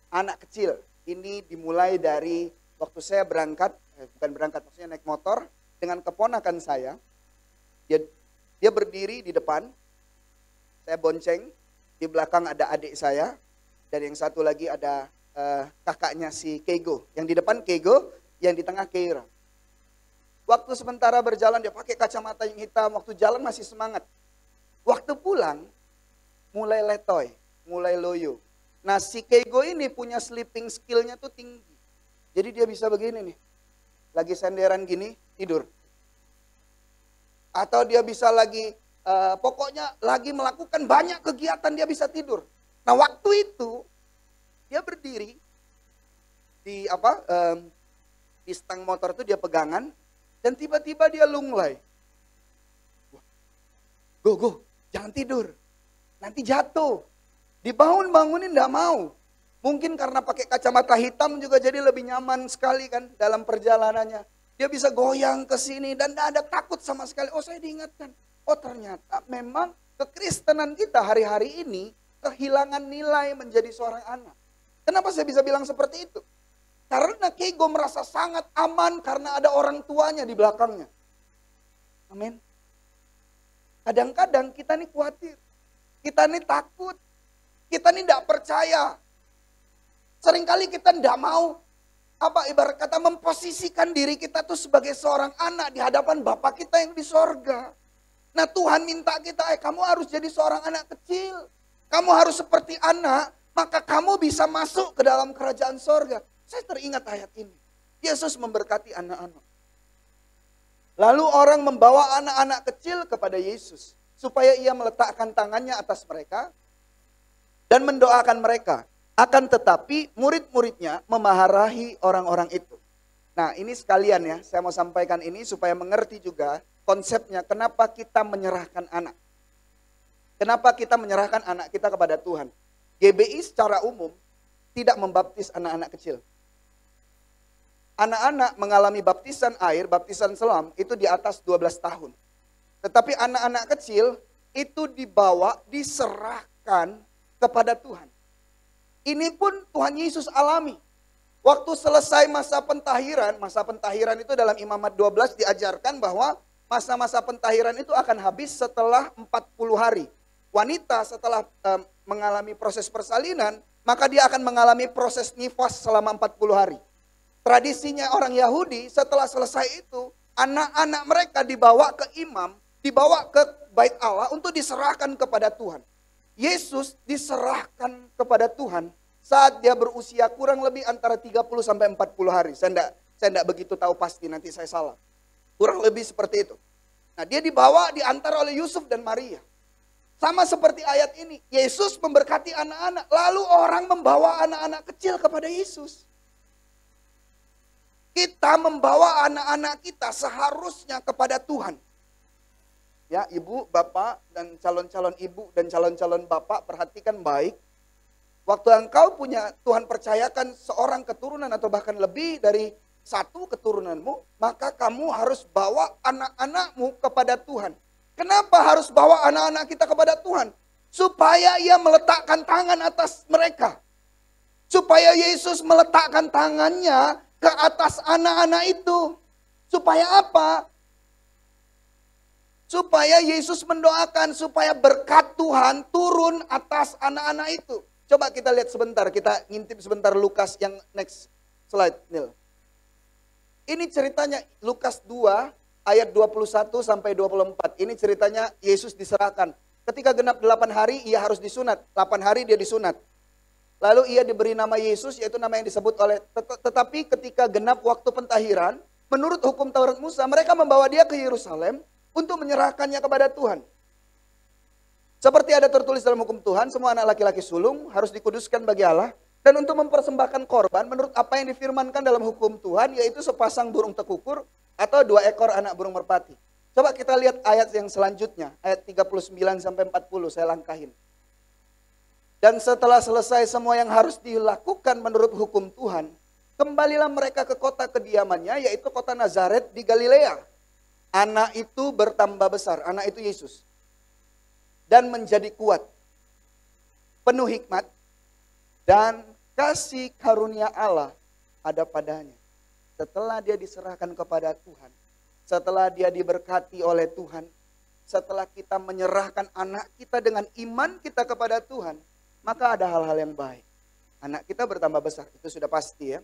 anak kecil. Ini dimulai dari waktu saya berangkat, bukan berangkat, maksudnya naik motor dengan keponakan saya. Dia berdiri di depan, saya bonceng, di belakang ada adik saya, dan yang satu lagi ada kakaknya si Kego. Yang di depan Kego, yang di tengah Keira. Waktu sementara berjalan dia pakai kacamata yang hitam, waktu jalan masih semangat. Waktu pulang, mulai letoy. Mulai loyo. Nah si Kego ini punya sleeping skillnya tuh tinggi. Jadi dia bisa begini nih. Lagi senderan gini, tidur. Atau dia bisa lagi, pokoknya lagi melakukan banyak kegiatan dia bisa tidur. Nah waktu itu, dia berdiri di di stang motor itu dia pegangan. Dan tiba-tiba dia lunglai. Go, jangan tidur. Nanti jatuh. Dibangunin enggak mau. Mungkin karena pakai kacamata hitam juga jadi lebih nyaman sekali kan dalam perjalanannya. Dia bisa goyang ke sini dan enggak ada takut sama sekali. Oh saya diingatkan. Oh ternyata memang kekristenan kita hari-hari ini kehilangan nilai menjadi seorang anak. Kenapa saya bisa bilang seperti itu? Karena Keigo merasa sangat aman karena ada orang tuanya di belakangnya. Amin. Kadang-kadang kita nih khawatir. Kita nih takut. Kita nih tidak percaya. Seringkali kita tidak mau, ibarat kata memposisikan diri kita tuh sebagai seorang anak di hadapan Bapa kita yang di sorga. Nah Tuhan minta kita, kamu harus jadi seorang anak kecil. Kamu harus seperti anak, maka kamu bisa masuk ke dalam kerajaan sorga. Saya teringat ayat ini. Yesus memberkati anak-anak. Lalu orang membawa anak-anak kecil kepada Yesus. Supaya ia meletakkan tangannya atas mereka dan mendoakan mereka. Akan tetapi murid-muridnya memarahi orang-orang itu. Nah ini sekalian ya, saya mau sampaikan ini supaya mengerti juga konsepnya kenapa kita menyerahkan anak. Kenapa kita menyerahkan anak kita kepada Tuhan. GBI secara umum tidak membaptis anak-anak kecil. Anak-anak mengalami baptisan air, baptisan selam itu di atas 12 tahun. Tetapi anak-anak kecil itu dibawa, diserahkan kepada Tuhan. Ini pun Tuhan Yesus alami. Waktu selesai masa pentahiran itu dalam Imamat 12 diajarkan bahwa masa-masa pentahiran itu akan habis setelah 40 hari. Wanita setelah mengalami proses persalinan, maka dia akan mengalami proses nifas selama 40 hari. Tradisinya orang Yahudi setelah selesai itu, anak-anak mereka dibawa ke imam, dibawa ke bait Allah untuk diserahkan kepada Tuhan. Yesus diserahkan kepada Tuhan saat dia berusia kurang lebih antara 30 sampai 40 hari. Saya enggak begitu tahu pasti, nanti saya salah. Kurang lebih seperti itu. Nah, dia dibawa, diantar oleh Yusuf dan Maria. Sama seperti ayat ini, Yesus memberkati anak-anak, lalu orang membawa anak-anak kecil kepada Yesus. Kita membawa anak-anak kita seharusnya kepada Tuhan. Ya, ibu, bapak, dan calon-calon ibu dan calon-calon bapak perhatikan baik. Waktu engkau punya, Tuhan percayakan seorang keturunan atau bahkan lebih dari satu keturunanmu, maka kamu harus bawa anak-anakmu kepada Tuhan. Kenapa harus bawa anak-anak kita kepada Tuhan? Supaya ia meletakkan tangan atas mereka. Supaya Yesus meletakkan tangannya ke atas anak-anak itu. Supaya apa? Supaya Yesus mendoakan supaya berkat Tuhan turun atas anak-anak itu. Coba kita lihat sebentar, kita ngintip sebentar Lukas yang next slide, Nil. Ini ceritanya Lukas 2 ayat 21 sampai 24. Ini ceritanya Yesus diserahkan. Ketika genap 8 hari ia harus disunat. 8 hari dia disunat. Lalu ia diberi nama Yesus, yaitu nama yang disebut oleh, tetapi ketika genap waktu pentahiran, menurut hukum Taurat Musa, mereka membawa dia ke Yerusalem untuk menyerahkannya kepada Tuhan. Seperti ada tertulis dalam hukum Tuhan, semua anak laki-laki sulung harus dikuduskan bagi Allah, dan untuk mempersembahkan korban menurut apa yang difirmankan dalam hukum Tuhan, yaitu sepasang burung tekukur atau 2 ekor anak burung merpati. Coba kita lihat ayat yang selanjutnya, ayat 39 sampai 40, saya langkahin. Dan setelah selesai semua yang harus dilakukan menurut hukum Tuhan, kembalilah mereka ke kota kediamannya, yaitu kota Nazaret di Galilea. Anak itu bertambah besar, anak itu Yesus. Dan menjadi kuat, penuh hikmat, dan kasih karunia Allah ada padanya. Setelah dia diserahkan kepada Tuhan, setelah dia diberkati oleh Tuhan, setelah kita menyerahkan anak kita dengan iman kita kepada Tuhan, maka ada hal-hal yang baik. Anak kita bertambah besar, itu sudah pasti ya.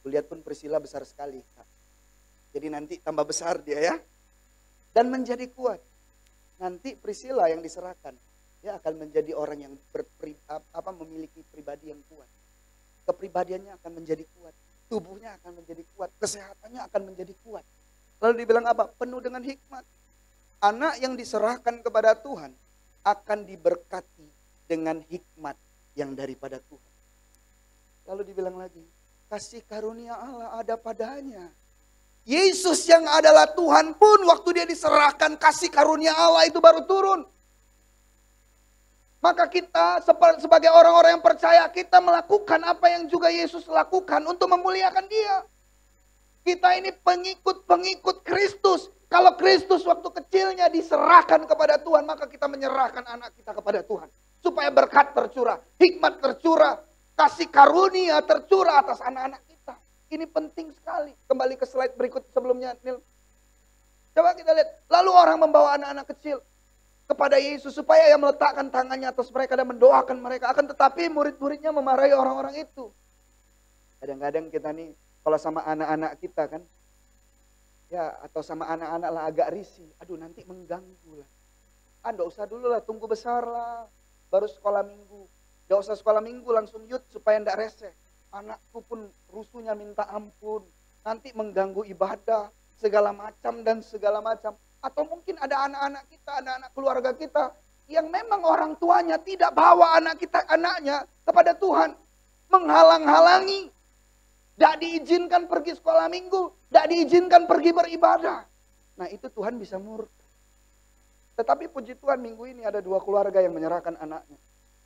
Lihat pun Priscilla besar sekali. Jadi nanti tambah besar dia ya. Dan menjadi kuat. Nanti Priscilla yang diserahkan, dia akan menjadi orang yang memiliki pribadi yang kuat. Kepribadiannya akan menjadi kuat. Tubuhnya akan menjadi kuat. Kesehatannya akan menjadi kuat. Lalu dibilang apa? Penuh dengan hikmat. Anak yang diserahkan kepada Tuhan akan diberkati dengan hikmat yang daripada Tuhan. Lalu dibilang lagi, kasih karunia Allah ada padanya. Yesus yang adalah Tuhan pun waktu dia diserahkan, kasih karunia Allah itu baru turun. Maka kita sebagai orang-orang yang percaya, kita melakukan apa yang juga Yesus lakukan untuk memuliakan dia. Kita ini pengikut-pengikut Kristus. Kalau Kristus waktu kecilnya diserahkan kepada Tuhan, maka kita menyerahkan anak kita kepada Tuhan. Supaya berkat tercurah, hikmat tercurah, kasih karunia tercurah atas anak-anak kita. Ini penting sekali. Kembali ke slide berikut sebelumnya, Nil. Coba kita lihat. Lalu orang membawa anak-anak kecil kepada Yesus supaya ia meletakkan tangannya atas mereka dan mendoakan mereka. Akan tetapi murid-muridnya memarahi orang-orang itu. Kadang-kadang kita nih, kalau sama anak-anak kita kan, ya atau sama anak-anak lah agak risih. Aduh nanti mengganggu lah. Nggak usah dulu lah, tunggu besar lah. Baru sekolah minggu. Nggak usah sekolah minggu langsung yut supaya nggak reseh. Anakku pun rusuhnya minta ampun. Nanti mengganggu ibadah. Segala macam dan segala macam. Atau mungkin ada anak-anak kita, anak-anak keluarga kita. Yang memang orang tuanya tidak bawa anaknya kepada Tuhan. Menghalang-halangi. Tidak diizinkan pergi sekolah minggu. Tidak diizinkan pergi beribadah. Nah itu Tuhan bisa murka. Tetapi puji Tuhan minggu ini ada 2 keluarga yang menyerahkan anaknya.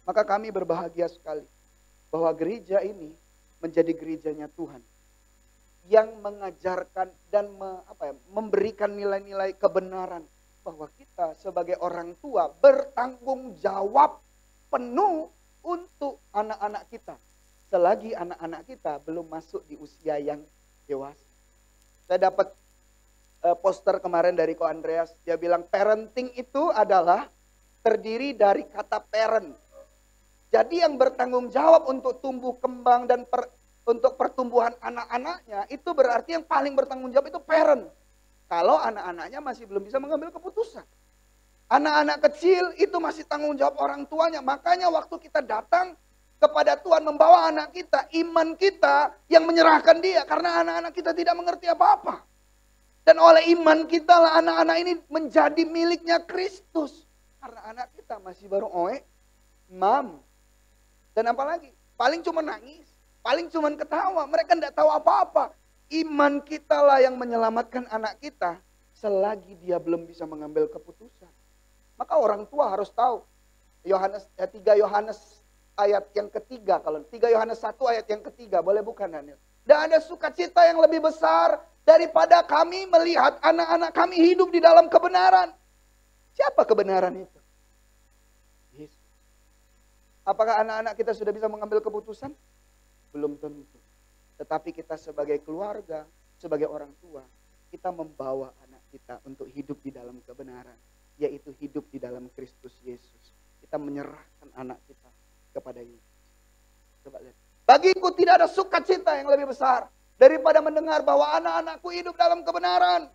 Maka kami berbahagia sekali. Bahwa gereja ini menjadi gerejanya Tuhan. Yang mengajarkan dan memberikan nilai-nilai kebenaran. Bahwa kita sebagai orang tua bertanggung jawab penuh untuk anak-anak kita. Selagi anak-anak kita belum masuk di usia yang dewasa. Saya dapat poster kemarin dari Ko Andreas. Dia bilang parenting itu adalah terdiri dari kata parent. Jadi yang bertanggung jawab untuk tumbuh kembang dan untuk pertumbuhan anak-anaknya. Itu berarti yang paling bertanggung jawab itu parent. Kalau anak-anaknya masih belum bisa mengambil keputusan. Anak-anak kecil itu masih tanggung jawab orang tuanya. Makanya waktu kita datang kepada Tuhan membawa anak kita, iman kita yang menyerahkan dia. Karena anak-anak kita tidak mengerti apa-apa. Dan oleh iman kita lah anak-anak ini menjadi miliknya Kristus. Karena anak kita masih baru mam. Dan apalagi, paling cuma nangis, paling cuma ketawa. Mereka tidak tahu apa-apa. Iman kita lah yang menyelamatkan anak kita selagi dia belum bisa mengambil keputusan. Maka orang tua harus tahu. 3 Yohanes ayat yang ketiga, kalau 3 Yohanes 1 ayat yang ketiga, boleh bukan Daniel? Dan ada sukacita yang lebih besar daripada kami melihat anak-anak kami hidup di dalam kebenaran. Siapa kebenaran itu? Yesus. Apakah anak-anak kita sudah bisa mengambil keputusan? Belum tentu. Tetapi kita sebagai keluarga, sebagai orang tua, kita membawa anak kita untuk hidup di dalam kebenaran. Yaitu hidup di dalam Kristus Yesus. Kita menyerahkan anak kita kepada Yesus. Coba lihat. Bagiku tidak ada sukacita yang lebih besar daripada mendengar bahwa anak-anakku hidup dalam kebenaran.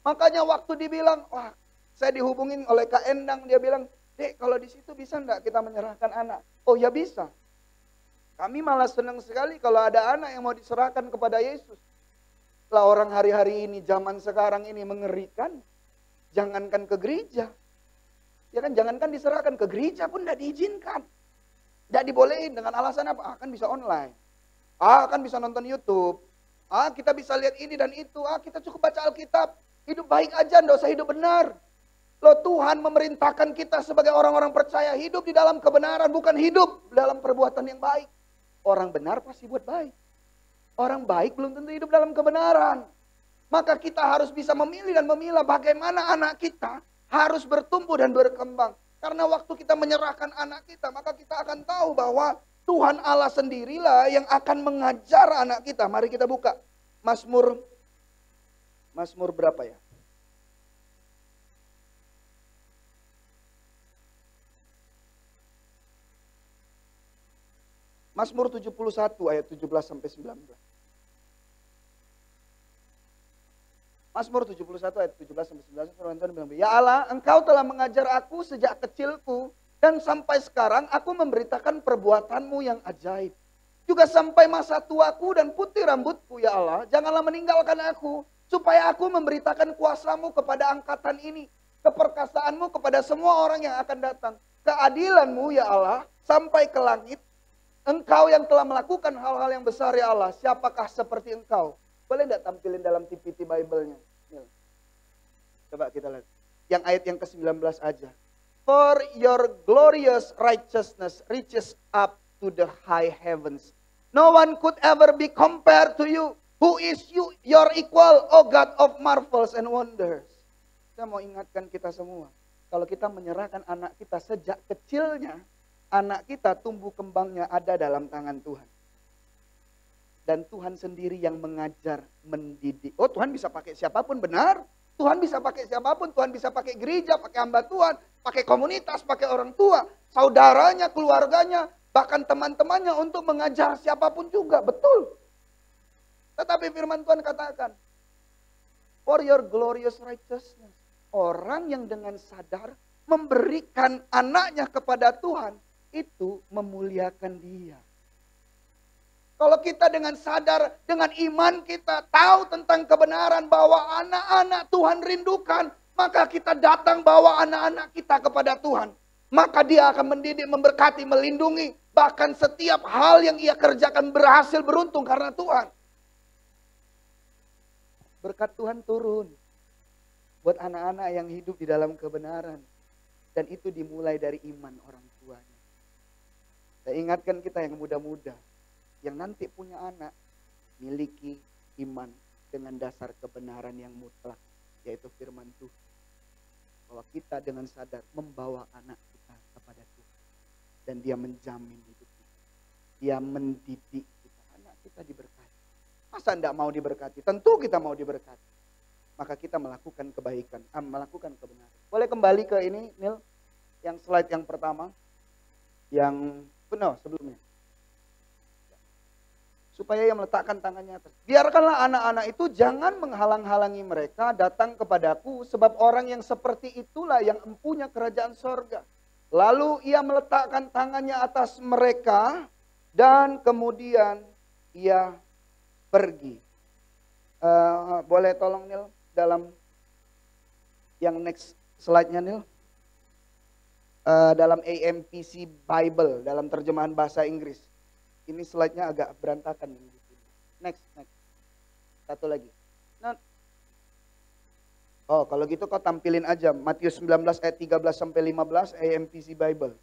Makanya waktu dibilang, wah saya dihubungin oleh Kak Endang. Dia bilang, Dek kalau di situ bisa enggak kita menyerahkan anak? Oh ya bisa. Kami malah senang sekali kalau ada anak yang mau diserahkan kepada Yesus. Lah orang hari-hari ini, zaman sekarang ini mengerikan. Jangankan ke gereja. Ya kan, jangankan diserahkan ke gereja pun tidak diizinkan. Tidak dibolehin dengan alasan apa? Kan bisa online. Kan bisa nonton YouTube. Kita bisa lihat ini dan itu. Kita cukup baca Alkitab. Hidup baik aja, tidak usah hidup benar. Loh Tuhan memerintahkan kita sebagai orang-orang percaya hidup di dalam kebenaran. Bukan hidup dalam perbuatan yang baik. Orang benar pasti buat baik. Orang baik belum tentu hidup dalam kebenaran. Maka kita harus bisa memilih dan memilah bagaimana anak kita harus bertumbuh dan berkembang. Karena waktu kita menyerahkan anak kita, maka kita akan tahu bahwa Tuhan Allah sendirilah yang akan mengajar anak kita. Mari kita buka Mazmur berapa ya? Mazmur 71 ayat 17 sampai 19. Mazmur 71 ayat 17 sampai 19, firman Tuhan bilang, Ya Allah, Engkau telah mengajar aku sejak kecilku, dan sampai sekarang aku memberitakan perbuatanmu yang ajaib. Juga sampai masa tuaku dan putih rambutku, ya Allah, janganlah meninggalkan aku, supaya aku memberitakan kuasamu kepada angkatan ini, keperkasaanmu kepada semua orang yang akan datang, keadilanmu, ya Allah, sampai ke langit. Engkau yang telah melakukan hal-hal yang besar, ya Allah, siapakah seperti Engkau? Boleh tidak tampilin dalam TPT Bible-nya? Coba kita lihat. Yang ayat yang ke-19 aja. For your glorious righteousness reaches up to the high heavens. No one could ever be compared to you. Who is you, your equal, O God of marvels and wonders. Saya mau ingatkan kita semua. Kalau kita menyerahkan anak kita sejak kecilnya, anak kita tumbuh kembangnya ada dalam tangan Tuhan. Dan Tuhan sendiri yang mengajar, mendidik. Oh, Tuhan bisa pakai siapapun, benar. Tuhan bisa pakai siapapun. Tuhan bisa pakai gereja, pakai hamba Tuhan, pakai komunitas, pakai orang tua, saudaranya, keluarganya, bahkan teman-temannya untuk mengajar siapapun juga. Betul. Tetapi firman Tuhan katakan, for your glorious righteousness. Orang yang dengan sadar memberikan anaknya kepada Tuhan, itu memuliakan dia. Kalau kita dengan sadar, dengan iman kita tahu tentang kebenaran bahwa anak-anak Tuhan rindukan, maka kita datang bawa anak-anak kita kepada Tuhan. Maka dia akan mendidik, memberkati, melindungi. Bahkan setiap hal yang ia kerjakan berhasil, beruntung karena Tuhan. Berkat Tuhan turun buat anak-anak yang hidup di dalam kebenaran. Dan itu dimulai dari iman orang tuanya. Saya ingatkan kita yang muda-muda, yang nanti punya anak, miliki iman dengan dasar kebenaran yang mutlak, yaitu firman Tuhan. Bahwa kita dengan sadar membawa anak kita kepada Tuhan. Dan dia menjamin hidup kita. Dia mendidik kita. Anak kita diberkati. Masa enggak mau diberkati? Tentu kita mau diberkati. Maka kita melakukan kebaikan, melakukan kebenaran. Boleh kembali ke ini, Nil? Yang slide yang pertama. Yang benar sebelumnya. Supaya ia meletakkan tangannya atas. Biarkanlah anak-anak itu jangan menghalang-halangi mereka datang kepadaku. Sebab orang yang seperti itulah yang empunya kerajaan sorga. Lalu ia meletakkan tangannya atas mereka. Dan kemudian ia pergi. Boleh tolong Nil dalam yang next slide-nya Nil. Dalam AMPC Bible, dalam terjemahan bahasa Inggris. Ini slide-nya agak berantakan. Next. Satu lagi. Nah. Oh, kalau gitu kau tampilin aja Matius 19 ayat 13 sampai 15 AMPC Bible.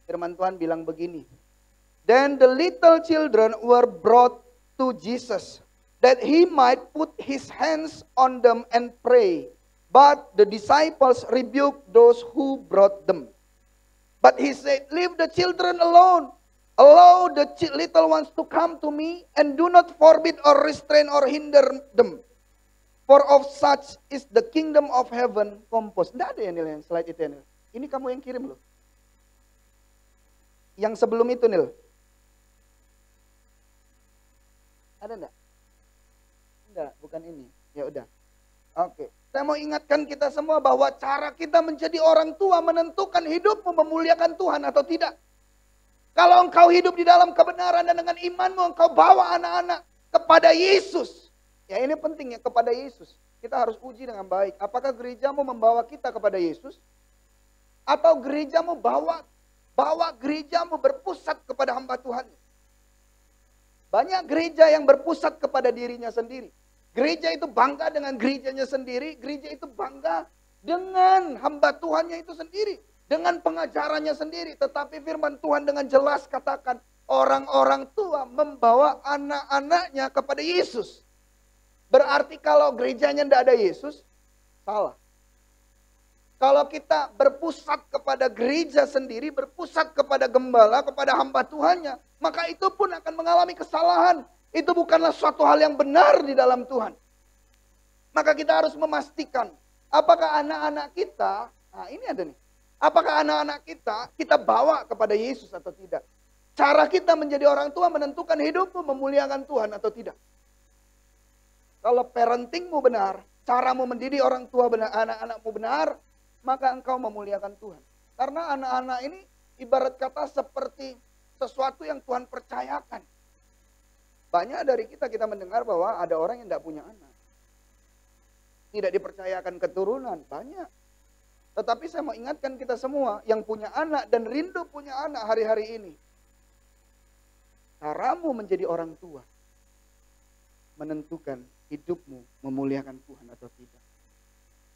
Firman Tuhan bilang begini. Then the little children were brought to Jesus, that he might put his hands on them and pray. But the disciples rebuked those who brought them. But he said, leave the children alone. Allow the little ones to come to me, and do not forbid or restrain or hinder them. For of such is the kingdom of heaven composed. Tidak ada ya Nil yang slide itu ya Nil. Ini kamu yang kirim loh. Yang sebelum itu Nil. Ada enggak? Enggak, bukan ini. Ya udah. Oke. Saya mau ingatkan kita semua bahwa cara kita menjadi orang tua menentukan hidupmu memuliakan Tuhan atau tidak. Kalau engkau hidup di dalam kebenaran dan dengan imanmu engkau bawa anak-anak kepada Yesus. Ya ini pentingnya kepada Yesus. Kita harus uji dengan baik. Apakah gerejamu membawa kita kepada Yesus? Atau gerejamu bawa gerejamu berpusat kepada hamba Tuhan? Banyak gereja yang berpusat kepada dirinya sendiri. Gereja itu bangga dengan gerejanya sendiri. Gereja itu bangga dengan hamba Tuhannya itu sendiri. Dengan pengajarannya sendiri. Tetapi firman Tuhan dengan jelas katakan. Orang-orang tua membawa anak-anaknya kepada Yesus. Berarti kalau gerejanya tidak ada Yesus, salah. Kalau kita berpusat kepada gereja sendiri, berpusat kepada gembala, kepada hamba Tuhannya, maka itu pun akan mengalami kesalahan. Itu bukanlah suatu hal yang benar di dalam Tuhan. Maka kita harus memastikan, apakah anak-anak kita, nah ini ada nih. Apakah anak-anak kita bawa kepada Yesus atau tidak. Cara kita menjadi orang tua menentukan hidupmu memuliakan Tuhan atau tidak. Kalau parentingmu benar, caramu mendidik orang tua benar, anak-anakmu benar, maka engkau memuliakan Tuhan. Karena anak-anak ini ibarat kata seperti sesuatu yang Tuhan percayakan. Banyak dari kita mendengar bahwa ada orang yang tidak punya anak. Tidak dipercayakan keturunan, banyak. Tetapi saya mau ingatkan kita semua yang punya anak dan rindu punya anak hari-hari ini. Caramu menjadi orang tua menentukan hidupmu memuliakan Tuhan atau tidak.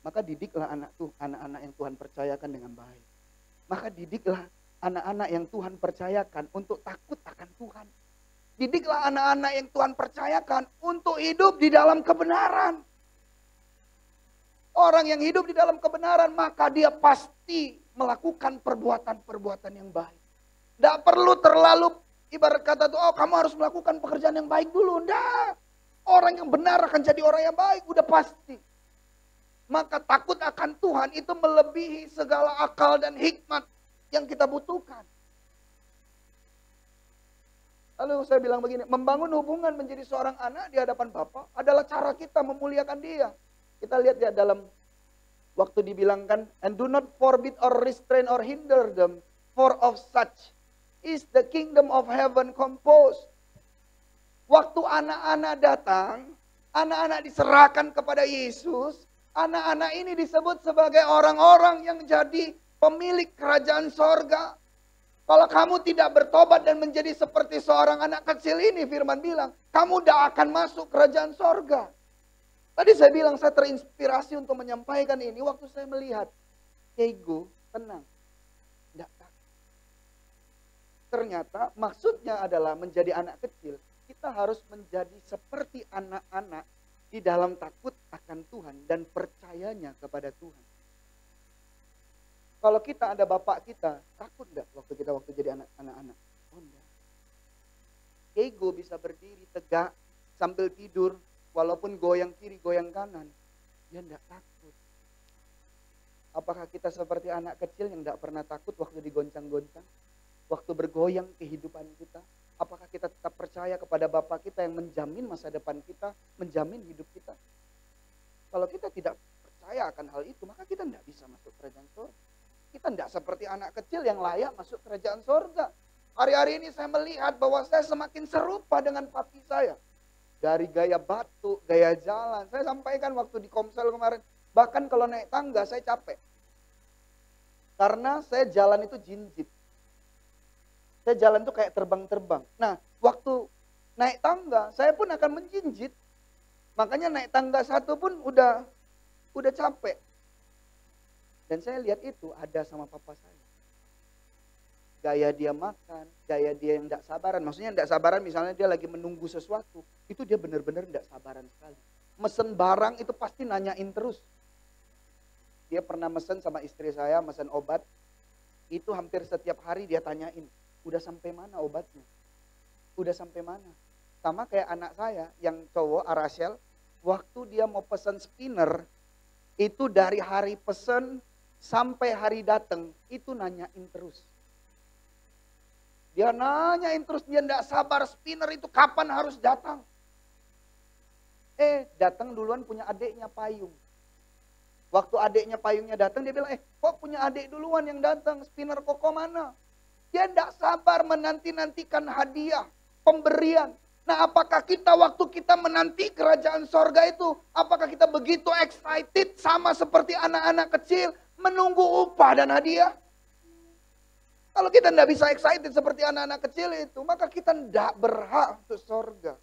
Maka didiklah anak-anak yang Tuhan percayakan dengan baik. Maka didiklah anak-anak yang Tuhan percayakan untuk takut akan Tuhan. Didiklah anak-anak yang Tuhan percayakan untuk hidup di dalam kebenaran. Orang yang hidup di dalam kebenaran, maka dia pasti melakukan perbuatan-perbuatan yang baik. Tidak perlu terlalu ibarat kata tuh, oh kamu harus melakukan pekerjaan yang baik dulu. Tidak. Orang yang benar akan jadi orang yang baik, udah pasti. Maka takut akan Tuhan itu melebihi segala akal dan hikmat yang kita butuhkan. Lalu saya bilang begini, membangun hubungan menjadi seorang anak di hadapan Bapa adalah cara kita memuliakan dia. Kita lihat ya dalam waktu dibilangkan, and do not forbid or restrain or hinder them, for of such is the kingdom of heaven composed. Waktu anak-anak datang, anak-anak diserahkan kepada Yesus, anak-anak ini disebut sebagai orang-orang yang jadi pemilik kerajaan sorga. Kalau kamu tidak bertobat dan menjadi seperti seorang anak kecil ini, firman bilang, kamu tidak akan masuk kerajaan sorga. Tadi saya bilang saya terinspirasi untuk menyampaikan ini waktu saya melihat Ego tenang. Tidak takut. Ternyata maksudnya adalah menjadi anak kecil. Kita harus menjadi seperti anak-anak di dalam takut akan Tuhan dan percayanya kepada Tuhan. Kalau kita ada bapak kita, takut nggak waktu jadi anak-anak? Oh enggak. Ego bisa berdiri tegak sambil tidur. Walaupun goyang kiri, goyang kanan, dia tidak takut. Apakah kita seperti anak kecil yang tidak pernah takut waktu digoncang-goncang? Waktu bergoyang kehidupan kita? Apakah kita tetap percaya kepada Bapa kita yang menjamin masa depan kita, menjamin hidup kita? Kalau kita tidak percaya akan hal itu, maka kita tidak bisa masuk kerajaan surga. Kita tidak seperti anak kecil yang layak masuk kerajaan surga. Hari-hari ini saya melihat bahwa saya semakin serupa dengan papi saya. Dari gaya batuk, gaya jalan. Saya sampaikan waktu di Komsel kemarin. Bahkan kalau naik tangga saya capek. Karena saya jalan itu jinjit. Saya jalan itu kayak terbang-terbang. Nah, waktu naik tangga saya pun akan menjinjit. Makanya naik tangga satu pun udah capek. Dan saya lihat itu ada sama papa saya. Gaya dia makan, gaya dia yang tidak sabaran. Maksudnya tidak sabaran misalnya dia lagi menunggu sesuatu. Itu dia benar-benar tidak sabaran sekali. Mesen barang itu pasti nanyain terus. Dia pernah mesen sama istri saya, mesen obat. Itu hampir setiap hari dia tanyain. Udah sampai mana obatnya? Udah sampai mana? Sama kayak anak saya yang cowok, Arashel. Waktu dia mau pesen spinner. Itu dari hari pesen sampai hari datang. Itu nanyain terus. Dia nanyain terus, dia tidak sabar spinner itu kapan harus datang. Datang duluan punya adiknya payung. Waktu adiknya payungnya datang dia bilang, kok punya adik duluan yang datang, spinner koko mana? Dia tidak sabar menanti-nantikan hadiah, pemberian. Nah apakah kita waktu kita menanti kerajaan sorga itu, apakah kita begitu excited sama seperti anak-anak kecil menunggu upah dan hadiah? Kalau kita tidak bisa excited seperti anak-anak kecil itu, maka kita tidak berhak untuk sorga.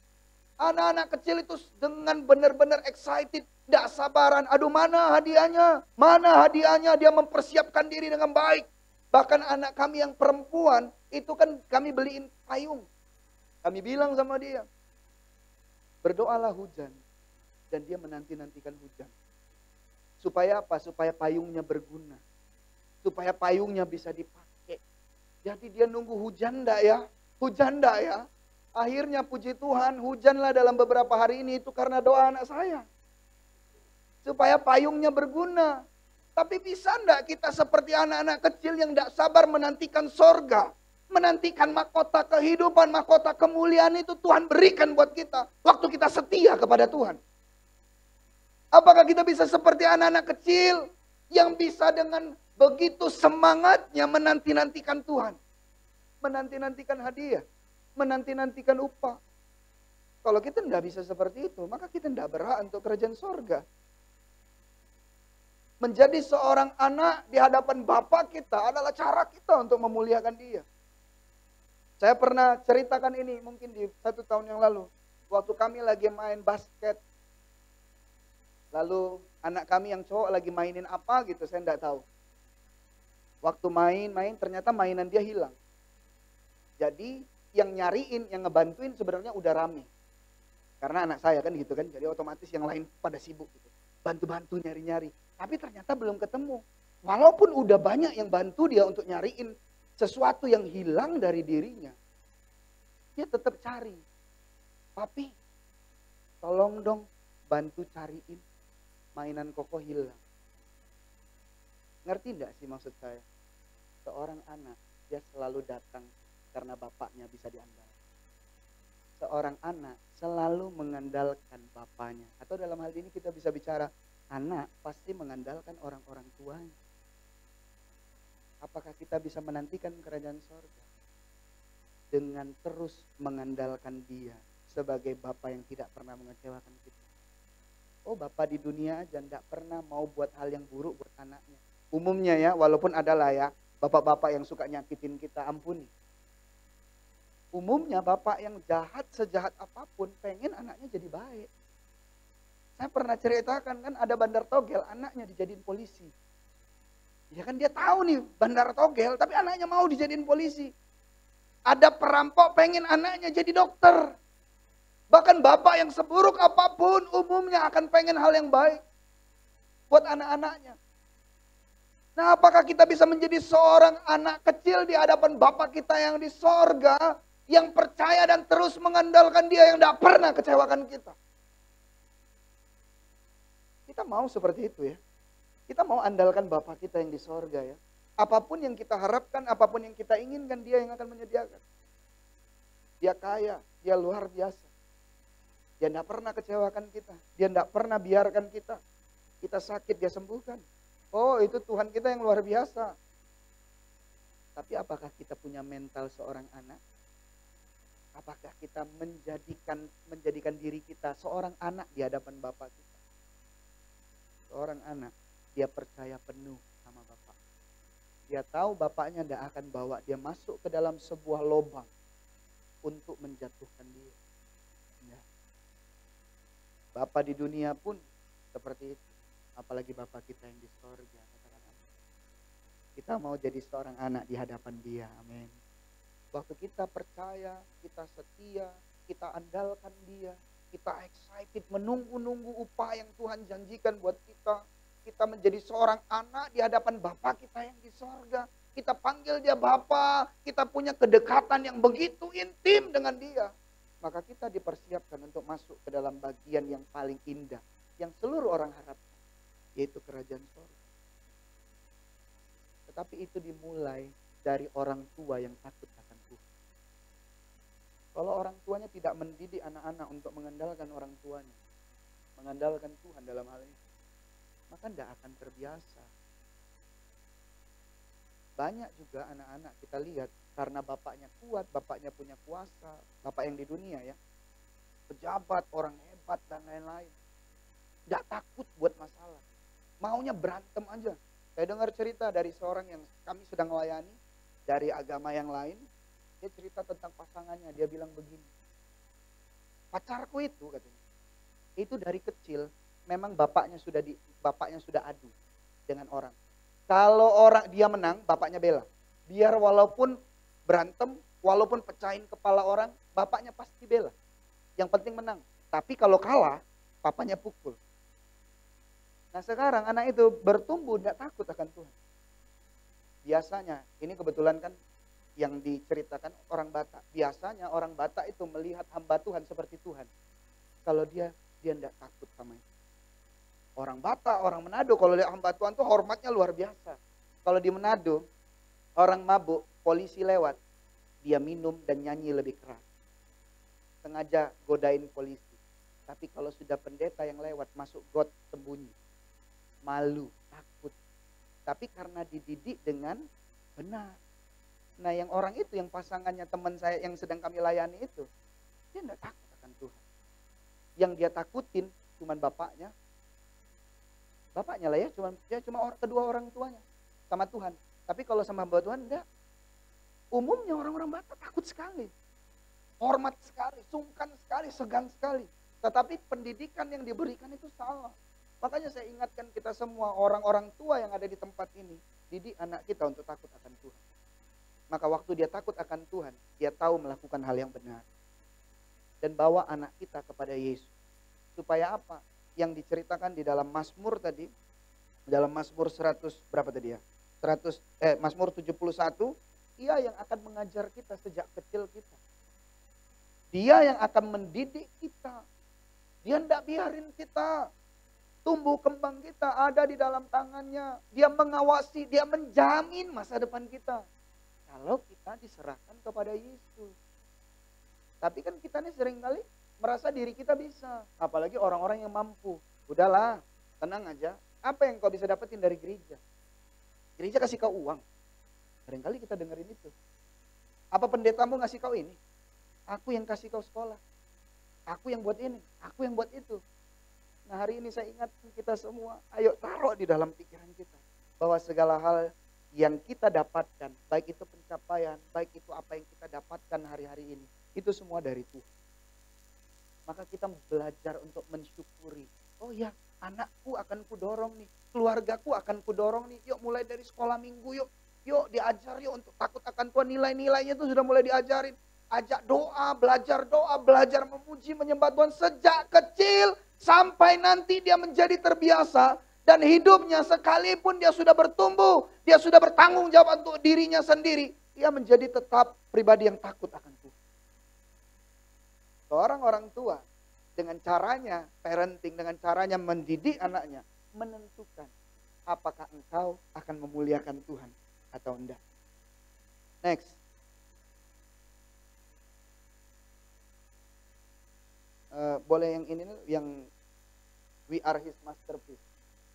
Anak-anak kecil itu dengan benar-benar excited, tidak sabaran. Aduh mana hadiahnya? Mana hadiahnya? Dia mempersiapkan diri dengan baik. Bahkan anak kami yang perempuan, itu kan kami beliin payung. Kami bilang sama dia, berdoalah hujan. Dan dia menanti-nantikan hujan. Supaya apa? Supaya payungnya berguna. Supaya payungnya bisa dipakai. Jadi dia nunggu hujan enggak ya? Hujan enggak ya? Akhirnya puji Tuhan hujanlah dalam beberapa hari ini itu karena doa anak saya. Supaya payungnya berguna. Tapi bisa enggak kita seperti anak-anak kecil yang enggak sabar menantikan sorga. Menantikan mahkota kehidupan, mahkota kemuliaan itu Tuhan berikan buat kita. Waktu kita setia kepada Tuhan. Apakah kita bisa seperti anak-anak kecil yang bisa dengan begitu semangatnya menanti-nantikan Tuhan. Menanti-nantikan hadiah. Menanti-nantikan upah. Kalau kita tidak bisa seperti itu, maka kita tidak berhak untuk kerajaan sorga. Menjadi seorang anak di hadapan Bapa kita adalah cara kita untuk memuliakan dia. Saya pernah ceritakan ini mungkin di 1 tahun yang lalu. Waktu kami lagi main basket. Lalu anak kami yang cowok lagi mainin apa gitu, saya tidak tahu. Waktu main ternyata mainan dia hilang. Jadi yang nyariin, yang ngebantuin sebenarnya udah rame. Karena anak saya kan gitu kan, jadi otomatis yang lain pada sibuk gitu. Bantu-bantu nyari-nyari. Tapi ternyata belum ketemu. Walaupun udah banyak yang bantu dia untuk nyariin sesuatu yang hilang dari dirinya. Dia tetap cari. Papi, tolong dong bantu cariin mainan Koko hilang. Ngerti enggak sih maksud saya? Seorang anak, dia selalu datang karena bapaknya bisa diandalkan. Seorang anak selalu mengandalkan bapaknya. Atau dalam hal ini kita bisa bicara, anak pasti mengandalkan orang-orang tuanya. Apakah kita bisa menantikan kerajaan sorga dengan terus mengandalkan dia sebagai Bapa yang tidak pernah mengecewakan kita? Oh, Bapa di dunia aja tidak pernah mau buat hal yang buruk buat anaknya. Umumnya ya, walaupun adalah ya bapak-bapak yang suka nyakitin kita, ampuni. Umumnya bapak yang jahat, sejahat apapun pengen anaknya jadi baik. Saya pernah ceritakan kan ada bandar togel, anaknya dijadiin polisi. Ya kan dia tahu nih bandar togel, tapi anaknya mau dijadiin polisi. Ada perampok pengen anaknya jadi dokter. Bahkan bapak yang seburuk apapun umumnya akan pengen hal yang baik buat anak-anaknya. Nah, apakah kita bisa menjadi seorang anak kecil di hadapan Bapa kita yang di sorga, yang percaya dan terus mengandalkan dia, yang tidak pernah kecewakan kita? Kita mau seperti itu ya. Kita mau andalkan Bapa kita yang di sorga ya. Apapun yang kita harapkan, apapun yang kita inginkan, dia yang akan menyediakan. Dia kaya, dia luar biasa. Dia tidak pernah kecewakan kita. Dia tidak pernah biarkan kita. Kita sakit, dia sembuhkan. Oh, itu Tuhan kita yang luar biasa. Tapi apakah kita punya mental seorang anak? Apakah kita menjadikan diri kita seorang anak di hadapan Bapa kita? Seorang anak, dia percaya penuh sama Bapa. Dia tahu Bapaknya tidak akan bawa dia masuk ke dalam sebuah lubang untuk menjatuhkan dia. Ya. Bapa di dunia pun seperti itu. Apalagi Bapa kita yang di sorga. Kita mau jadi seorang anak di hadapan dia. Amin. Waktu kita percaya, kita setia, kita andalkan dia, kita excited menunggu-nunggu upah yang Tuhan janjikan buat kita. Kita menjadi seorang anak di hadapan Bapa kita yang di sorga. Kita panggil dia Bapa, kita punya kedekatan yang begitu intim dengan dia. Maka kita dipersiapkan untuk masuk ke dalam bagian yang paling indah, yang seluruh orang harapkan, yaitu kerajaan sorga. Tetapi itu dimulai dari orang tua yang takut akan Tuhan. Kalau orang tuanya tidak mendidik anak-anak untuk mengandalkan orang tuanya, mengandalkan Tuhan dalam hal ini, maka tidak akan terbiasa. Banyak juga anak-anak kita lihat karena bapaknya kuat, bapaknya punya kuasa, bapak yang di dunia ya, pejabat, orang hebat dan lain-lain, tidak takut buat masalah, maunya berantem aja. Saya dengar cerita dari seorang yang kami sedang melayani dari agama yang lain. Dia cerita tentang pasangannya. Dia bilang begini, pacarku itu katanya, itu dari kecil memang bapaknya sudah adu dengan orang. Kalau orang dia menang, bapaknya bela. Biar walaupun berantem, walaupun pecahin kepala orang, bapaknya pasti bela. Yang penting menang. Tapi kalau kalah, papanya pukul. Nah sekarang anak itu bertumbuh tidak takut akan Tuhan. Biasanya, ini kebetulan kan yang diceritakan orang Batak. Biasanya orang Batak itu melihat hamba Tuhan seperti Tuhan. Kalau dia tidak takut sama itu. Orang Batak, orang Manado kalau lihat hamba Tuhan tuh hormatnya luar biasa. Kalau di Manado, orang mabuk, polisi lewat, dia minum dan nyanyi lebih keras. Sengaja godain polisi. Tapi kalau sudah pendeta yang lewat, masuk got sembunyi. Malu, takut. Tapi karena dididik dengan benar. Nah yang orang itu, yang pasangannya teman saya yang sedang kami layani itu, dia tidak takut akan Tuhan. Yang dia takutin cuman bapaknya. Bapaknya lah ya, cuma kedua orang tuanya sama Tuhan. Tapi kalau sama hamba Tuhan enggak. Umumnya orang-orang Batak takut sekali. Hormat sekali, sungkan sekali, segan sekali. Tetapi pendidikan yang diberikan itu salah. Makanya saya ingatkan kita semua, orang-orang tua yang ada di tempat ini, didik anak kita untuk takut akan Tuhan. Maka waktu dia takut akan Tuhan, dia tahu melakukan hal yang benar. Dan bawa anak kita kepada Yesus. Supaya apa? Yang diceritakan di dalam Mazmur tadi, dalam Mazmur 100 berapa tadi ya? Mazmur 71, Dia yang akan mengajar kita sejak kecil kita. Dia yang akan mendidik kita. Dia tidak biarin kita tumbuh kembang kita ada di dalam tangannya. Dia mengawasi, dia menjamin masa depan kita. Kalau kita diserahkan kepada Yesus. Tapi kan kita nih seringkali merasa diri kita bisa. Apalagi orang-orang yang mampu. Udahlah, tenang aja. Apa yang kau bisa dapetin dari gereja? Gereja kasih kau uang. Seringkali kita dengerin itu. Apa pendetamu ngasih kau ini? Aku yang kasih kau sekolah. Aku yang buat ini. Aku yang buat itu. Nah hari ini saya ingatkan kita semua. Ayo taruh di dalam pikiran kita. Bahwa segala hal yang kita dapatkan, baik itu pencapaian, baik itu apa yang kita dapatkan hari-hari ini, itu semua dari Tuhan. Maka kita belajar untuk mensyukuri. Oh ya, anakku akan kudorong nih, keluargaku akan kudorong nih. Yuk mulai dari sekolah minggu yuk diajar yuk untuk takut akan Tuhan. Nilai-nilainya itu sudah mulai diajarin. Ajak doa, belajar memuji, menyembah Tuhan sejak kecil sampai nanti dia menjadi terbiasa. Dan hidupnya sekalipun dia sudah bertumbuh, dia sudah bertanggung jawab untuk dirinya sendiri, dia menjadi tetap pribadi yang takut akan Tuhan. Seorang orang tua dengan caranya parenting, dengan caranya mendidik anaknya, menentukan apakah engkau akan memuliakan Tuhan atau enggak. Next. Boleh yang ini yang We Are His Masterpiece.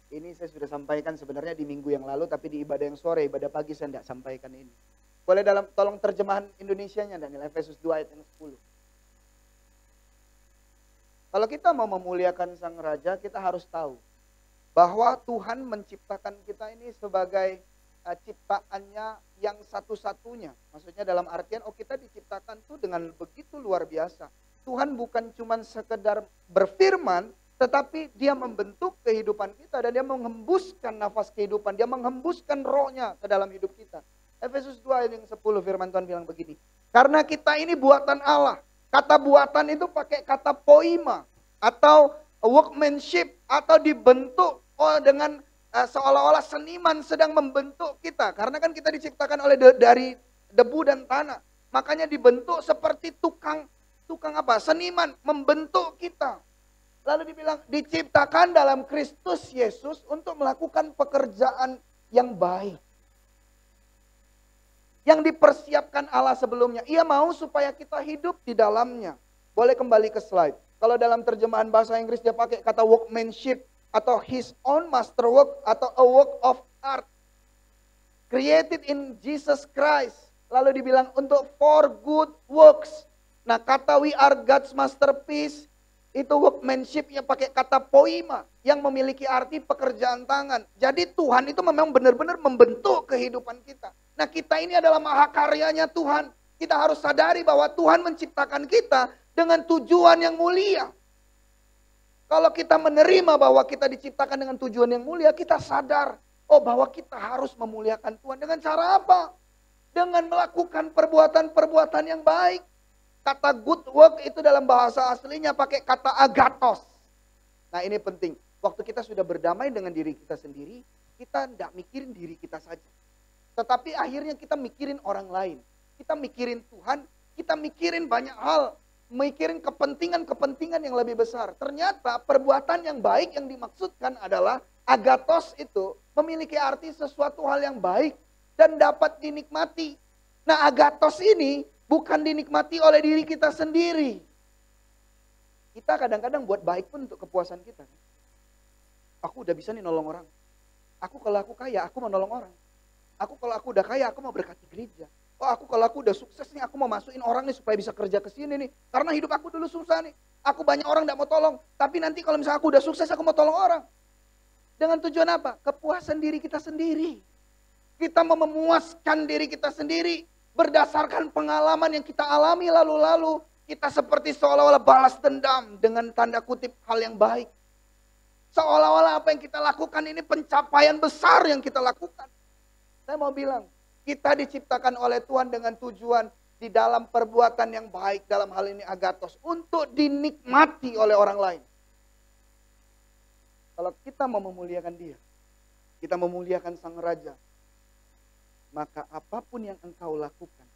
Ini saya sudah sampaikan sebenarnya di minggu yang lalu, tapi di ibadah yang sore, ibadah pagi saya tidak sampaikan ini. Boleh tolong terjemahan Indonesianya Daniel, Efesus 2 ayat yang 10. Kalau kita mau memuliakan Sang Raja, kita harus tahu bahwa Tuhan menciptakan kita ini sebagai ciptaannya yang satu-satunya. Maksudnya dalam artian, kita diciptakan tuh dengan begitu luar biasa. Tuhan bukan cuma sekedar berfirman, tetapi dia membentuk kehidupan kita dan dia menghembuskan nafas kehidupan. Dia menghembuskan rohnya ke dalam hidup kita. Efesus 2 ayat yang 10 firman Tuhan bilang begini. Karena kita ini buatan Allah. Kata buatan itu pakai kata poima. Atau workmanship. Atau dibentuk dengan seolah-olah seniman sedang membentuk kita. Karena kan kita diciptakan dari debu dan tanah. Makanya dibentuk seperti tukang apa? Seniman membentuk kita. Lalu dibilang diciptakan dalam Kristus Yesus untuk melakukan pekerjaan yang baik. Yang dipersiapkan Allah sebelumnya. Ia mau supaya kita hidup di dalamnya. Boleh kembali ke slide. Kalau dalam terjemahan bahasa Inggris dia pakai kata workmanship. Atau his own masterwork. Atau a work of art. Created in Jesus Christ. Lalu dibilang untuk for good works. Nah kata we are God's masterpiece. Itu workmanship-nya pakai kata poima yang memiliki arti pekerjaan tangan. Jadi Tuhan itu memang benar-benar membentuk kehidupan kita. Nah kita ini adalah mahakaryanya Tuhan. Kita harus sadari bahwa Tuhan menciptakan kita dengan tujuan yang mulia. Kalau kita menerima bahwa kita diciptakan dengan tujuan yang mulia, kita sadar bahwa kita harus memuliakan Tuhan. Dengan cara apa? Dengan melakukan perbuatan-perbuatan yang baik. Kata good work itu dalam bahasa aslinya pakai kata agathos. Nah ini penting. Waktu kita sudah berdamai dengan diri kita sendiri, kita tidak mikirin diri kita saja. Tetapi akhirnya kita mikirin orang lain. Kita mikirin Tuhan, kita mikirin banyak hal. Mikirin kepentingan-kepentingan yang lebih besar. Ternyata perbuatan yang baik yang dimaksudkan adalah agathos itu memiliki arti sesuatu hal yang baik dan dapat dinikmati. Nah agathos ini bukan dinikmati oleh diri kita sendiri. Kita kadang-kadang buat baik pun untuk kepuasan kita. Aku udah bisa nih nolong orang. Aku kalau aku kaya, aku mau nolong orang. Aku kalau aku udah kaya, aku mau berkati gereja. Aku kalau aku udah sukses nih, aku mau masukin orang nih supaya bisa kerja ke sini nih. Karena hidup aku dulu susah nih. Aku banyak orang gak mau tolong. Tapi nanti kalau misalnya aku udah sukses, aku mau tolong orang. Dengan tujuan apa? Kepuasan diri kita sendiri. Kita mau memuaskan diri kita sendiri. Berdasarkan pengalaman yang kita alami lalu-lalu, kita seperti seolah-olah balas dendam dengan tanda kutip hal yang baik. Seolah-olah apa yang kita lakukan ini pencapaian besar yang kita lakukan. Saya mau bilang, Kita diciptakan oleh Tuhan dengan tujuan di dalam perbuatan yang baik, dalam hal ini agathos, untuk dinikmati oleh orang lain. Kalau kita mau memuliakan Dia, kita memuliakan Sang Raja, maka apapun yang engkau lakukan,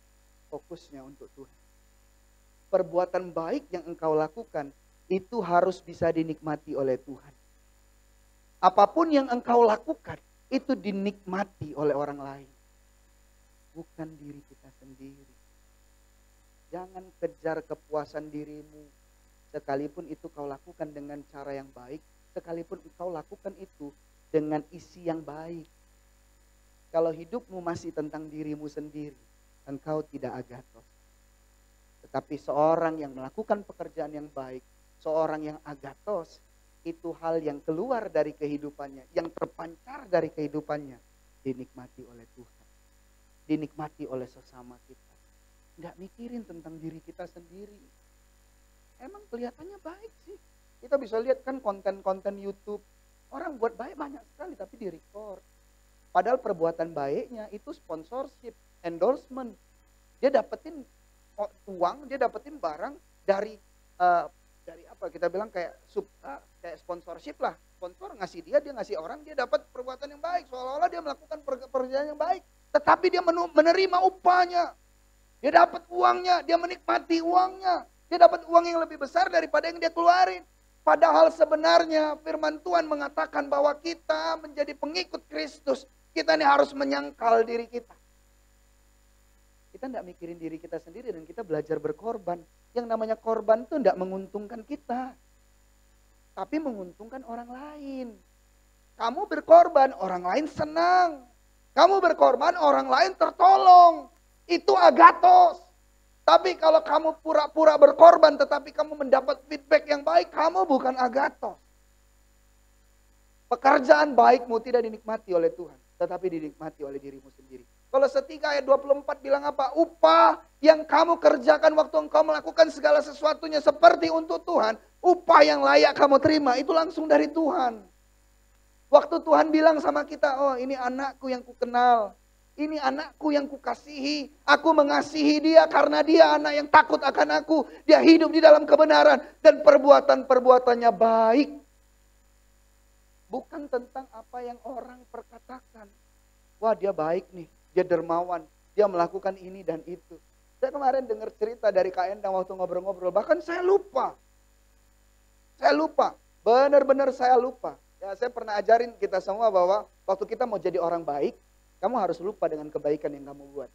fokusnya untuk Tuhan. Perbuatan baik yang engkau lakukan, itu harus bisa dinikmati oleh Tuhan. Apapun yang engkau lakukan, itu dinikmati oleh orang lain. Bukan diri kita sendiri. Jangan kejar kepuasan dirimu. Sekalipun itu kau lakukan dengan cara yang baik, sekalipun kau lakukan itu dengan isi yang baik. Kalau hidupmu masih tentang dirimu sendiri, engkau tidak agathos. Tetapi seorang yang melakukan pekerjaan yang baik, seorang yang agathos, itu hal yang keluar dari kehidupannya, yang terpancar dari kehidupannya, dinikmati oleh Tuhan. Dinikmati oleh sesama kita. Nggak mikirin tentang diri kita sendiri. Emang kelihatannya baik sih. Kita bisa lihat kan konten-konten YouTube. Orang buat baik banyak sekali tapi di-record. Padahal perbuatan baiknya itu sponsorship, endorsement. Dia dapetin uang, dia dapetin barang dari apa kita bilang kayak sponsorship lah. Sponsor ngasih dia ngasih orang, dia dapat perbuatan yang baik. Seolah-olah dia melakukan pekerjaan yang baik. Tetapi dia menerima upahnya. Dia dapat uangnya, dia menikmati uangnya. Dia dapat uang yang lebih besar daripada yang dia keluarin. Padahal sebenarnya firman Tuhan mengatakan bahwa kita menjadi pengikut Kristus. Kita ini harus menyangkal diri kita. Kita tidak mikirin diri kita sendiri dan kita belajar berkorban. Yang namanya korban itu tidak menguntungkan kita. Tapi menguntungkan orang lain. Kamu berkorban, orang lain senang. Kamu berkorban, orang lain tertolong. Itu agathos. Tapi kalau kamu pura-pura berkorban tetapi kamu mendapat feedback yang baik, kamu bukan agathos. Pekerjaan baikmu tidak dinikmati oleh Tuhan, tetapi dinikmati oleh dirimu sendiri. Kalau 3 ayat 24 bilang apa? Upah yang kamu kerjakan waktu engkau melakukan segala sesuatunya seperti untuk Tuhan, upah yang layak kamu terima itu langsung dari Tuhan. Waktu Tuhan bilang sama kita, oh ini anakku yang kukenal. Ini anakku yang kukasihi. Aku mengasihi dia karena dia anak yang takut akan aku. Dia hidup di dalam kebenaran. Dan perbuatan-perbuatannya baik. Bukan tentang apa yang orang perkatakan. Wah dia baik nih. Dia dermawan. Dia melakukan ini dan itu. Saya kemarin dengar cerita dari Kak Endang waktu ngobrol-ngobrol. Bahkan saya lupa. Saya lupa. Benar-benar saya lupa. Ya, saya pernah ajarin kita semua bahwa waktu kita mau jadi orang baik, kamu harus lupa dengan kebaikan yang kamu buat.